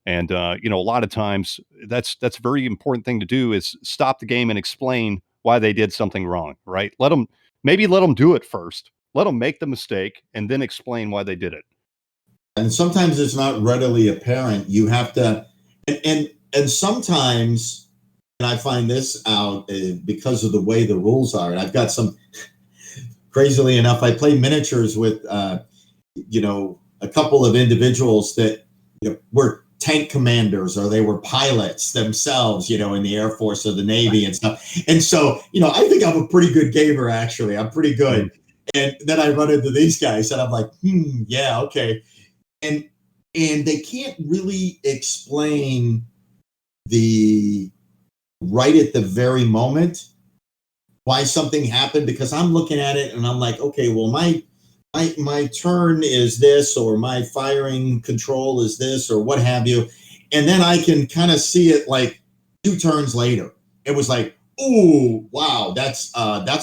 S1: And a lot of times that's a very important thing to do is stop the game and explain why they did something wrong, right? Let them do it first. Let them make the mistake and then explain why they did it.
S2: And sometimes it's not readily apparent. You have to, and sometimes, and I find this out because of the way the rules are. And I've got some, crazily enough, I play miniatures with, a couple of individuals that were tank commanders, or they were pilots themselves, in the Air Force or the Navy and stuff. And so, I think I'm a pretty good gamer, actually. I'm pretty good. Mm-hmm. And then I run into these guys and I'm like, yeah, okay. And they can't really explain right at the very moment why something happened, because I'm looking at it and I'm like, okay, well, my turn is this, or my firing control is this, or what have you. And then I can kind of see it like 2 turns later. It was like, oh, wow, that's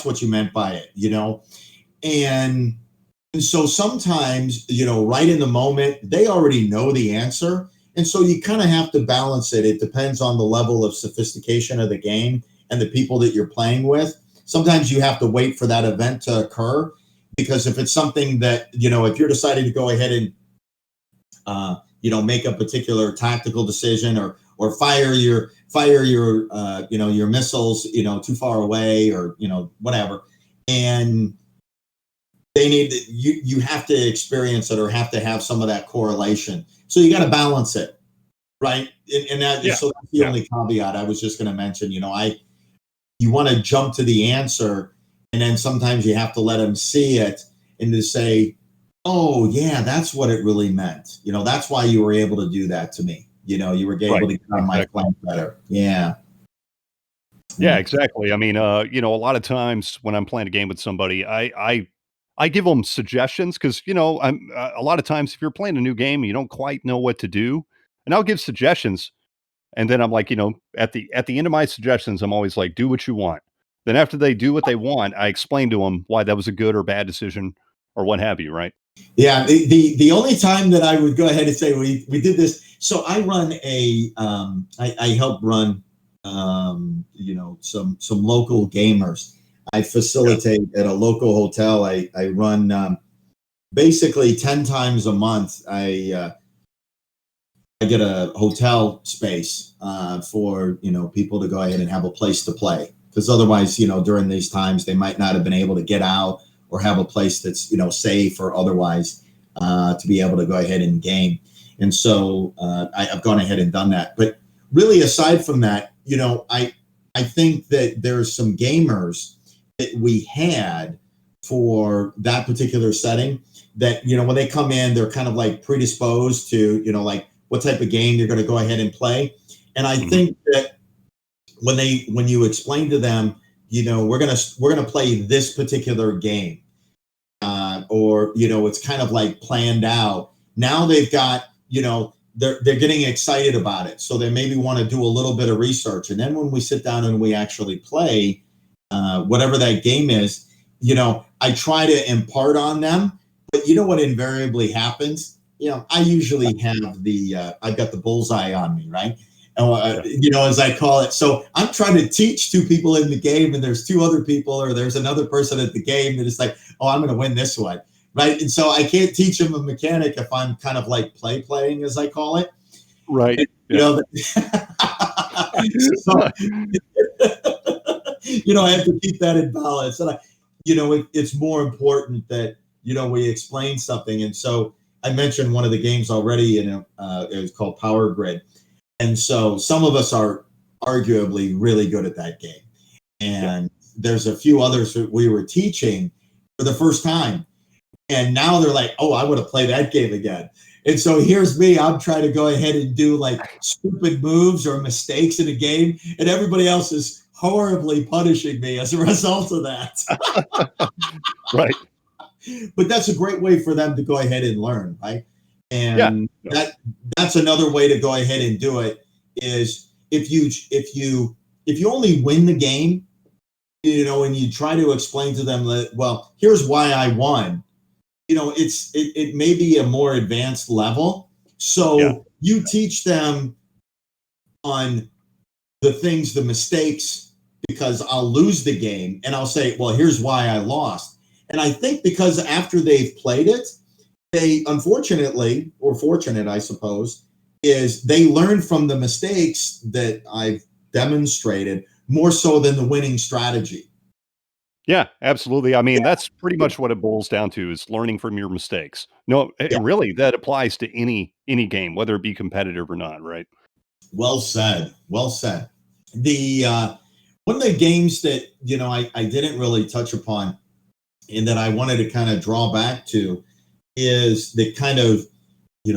S2: what you meant by it, And so sometimes, right in the moment, they already know the answer. And so you kind of have to balance it. It depends on the level of sophistication of the game and the people that you're playing with. Sometimes you have to wait for that event to occur, because if it's something that, if you're deciding to go ahead and, make a particular tactical decision, or fire your your missiles, too far away, or, whatever. And they need to, you have to experience it, or have to have some of that correlation. So you got to balance it, right? And that, so that's the only caveat I was just going to mention. You want to jump to the answer, and then sometimes you have to let them see it and to say, oh yeah, that's what it really meant. That's why you were able to do that to me. You were able to get on my flank better. Yeah.
S1: Yeah, exactly. I mean, a lot of times when I'm playing a game with somebody, I give them suggestions, because, I'm a lot of times if you're playing a new game and you don't quite know what to do, and I'll give suggestions. And then I'm like, at the end of my suggestions, I'm always like, do what you want. Then after they do what they want, I explain to them why that was a good or bad decision or what have you. Right.
S2: Yeah. The only time that I would go ahead and say we did this. So I run I help run, some local gamers. I facilitate at a local hotel. I run basically 10 times a month. I get a hotel space for people to go ahead and have a place to play, because otherwise, during these times, they might not have been able to get out or have a place that's safe or otherwise to be able to go ahead and game. And so I've gone ahead and done that. But really, aside from that, I think that there's some gamers that we had for that particular setting that when they come in, they're kind of like predisposed to like what type of game you're going to go ahead and play. And I think that when you explain to them, we're going to play this particular game, or it's kind of like planned out. Now they've got they're getting excited about it, so they maybe want to do a little bit of research, and then when we sit down and we actually play whatever that game is, I try to impart on them. But what invariably happens? I usually have I've got the bullseye on me, right? As I call it. So I'm trying to teach 2 people in the game, and there's 2 other people, or there's another person at the game that is like, oh, I'm going to win this one, right? And so I can't teach them a mechanic if I'm kind of like playing, as I call it.
S1: Right.
S2: So, I have to keep that in balance. And it's more important that, we explain something. And so I mentioned one of the games already, it was called Power Grid. And so some of us are arguably really good at that game. And there's a few others that we were teaching for the first time. And now they're like, oh, I want to play that game again. And so here's me, I'm trying to go ahead and do like stupid moves or mistakes in a game, and everybody else is horribly punishing me as a result of that.
S1: Right.
S2: But that's a great way for them to go ahead and learn, right?
S1: Yeah.
S2: And that's another way to go ahead and do it is if you only win the game, and you try to explain to them that, well, here's why I won. It may be a more advanced level. So you teach them on the mistakes, because I'll lose the game and I'll say, well, here's why I lost. And I think because after they've played it, they unfortunately, or fortunate, I suppose, is they learn from the mistakes that I've demonstrated more so than the winning strategy.
S1: Yeah, absolutely. I mean, that's pretty much what it boils down to, is learning from your mistakes. No,
S2: Yeah.
S1: really, that applies to any game, whether it be competitive or not, right?
S2: Well said. Well said. The one of the games that I didn't really touch upon and that I wanted to kind of draw back to is the kind of, I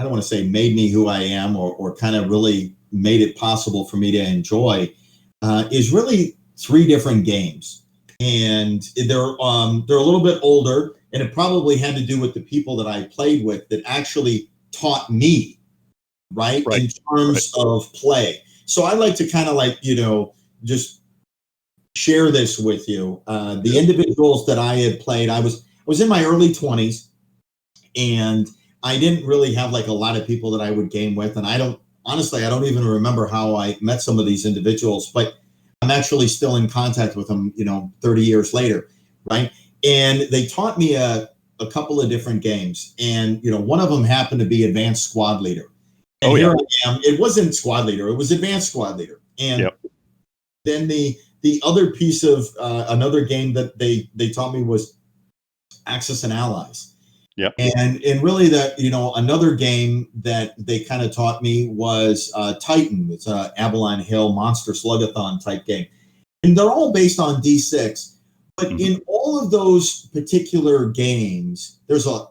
S2: don't want to say made me who I am, or kind of really made it possible for me to enjoy, is really three different games. And they're a little bit older, and it probably had to do with the people that I played with that actually taught me, right, in terms of play. So I like to kind of just share this with you. The individuals that I had played, I was in my early 20s, and I didn't really have like a lot of people that I would game with. And I don't even remember how I met some of these individuals, but I'm actually still in contact with them, 30 years later. Right. And they taught me a couple of different games. And, one of them happened to be Advanced Squad Leader. And here I am. It wasn't Squad Leader. It was Advanced Squad Leader. And then the other piece of another game that they taught me was Axis and Allies.
S1: Yep.
S2: And really that, another game that they kind of taught me was Titan. It's a Avalon Hill Monster Slugathon type game. And they're all based on D6. But in all of those particular games, there's a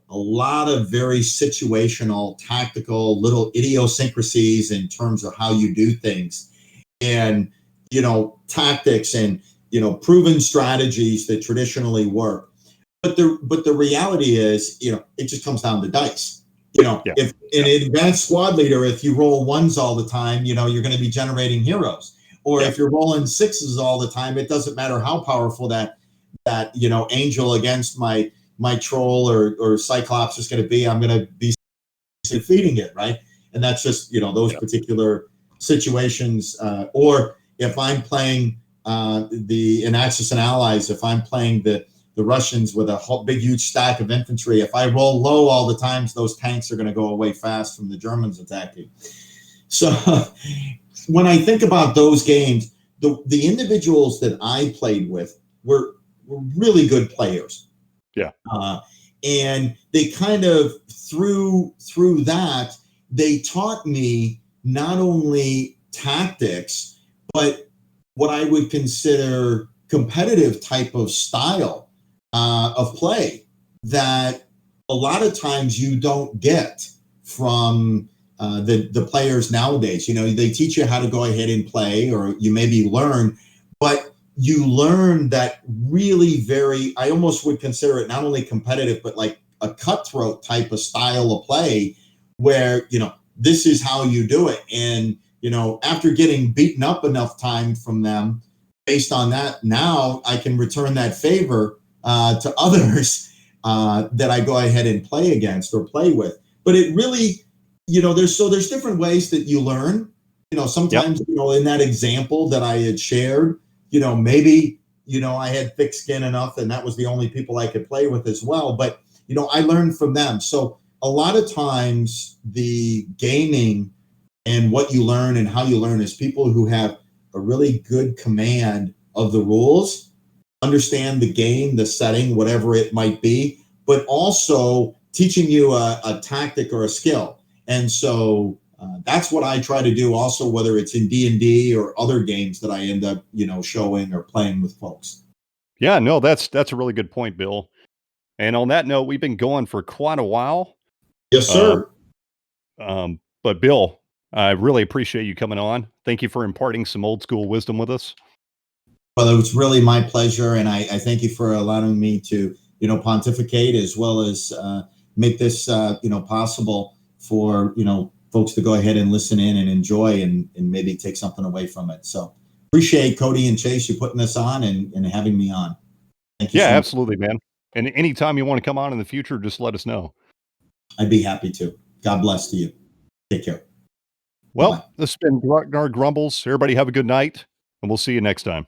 S2: lot of very situational, tactical, little idiosyncrasies in terms of how you do things. And, tactics and, proven strategies that traditionally work. But the reality is, it just comes down to dice. If in Advanced Squad Leader, if you roll ones all the time, you're going to be generating heroes. Or if you're rolling sixes all the time, it doesn't matter how powerful that angel against my troll or Cyclops is going to be. I'm going to be defeating it, right? And that's just those particular situations. Or if I'm playing in Axis and Allies, if I'm playing the Russians with a big, huge stack of infantry, if I roll low all the times, those tanks are going to go away fast from the Germans attacking. So when I think about those games, the individuals that I played with were really good players.
S1: Yeah.
S2: And they kind of through that, they taught me not only tactics, but what I would consider competitive type of style of play that a lot of times you don't get from the players nowadays. They teach you how to go ahead and play, or you maybe learn, but you learn that really I almost would consider it not only competitive, but like a cutthroat type of style of play where, this is how you do it. And, after getting beaten up enough time from them, based on that, now I can return that favor to others that I go ahead and play against or play with. But it really, there's different ways that you learn. Sometimes, in that example that I had shared, maybe, I had thick skin enough and that was the only people I could play with as well. But, I learned from them. So a lot of times the gaming and what you learn and how you learn is people who have a really good command of the rules, understand the game, the setting, whatever it might be, but also teaching you a tactic or a skill. And so that's what I try to do also, whether it's in D&D or other games that I end up, showing or playing with folks.
S1: Yeah, no, that's a really good point, Bill. And on that note, we've been going for quite a while.
S2: Yes,
S1: Um,
S2: sir.
S1: but Bill, I really appreciate you coming on. Thank you for imparting some old school wisdom with us.
S2: Well, it was really my pleasure, and I thank you for allowing me to, pontificate as well as make this, possible for folks to go ahead and listen in and enjoy and maybe take something away from it. So appreciate Cody and Chase you putting this on and having me on. Thank you
S1: Yeah,
S2: so much.
S1: absolutely, man. And anytime you want to come on in the future, just let us know.
S2: I'd be happy to. God bless to you. Take care. Bye-bye.
S1: Well, this has been Grognard Grumbles. Everybody have a good night, and we'll see you next time.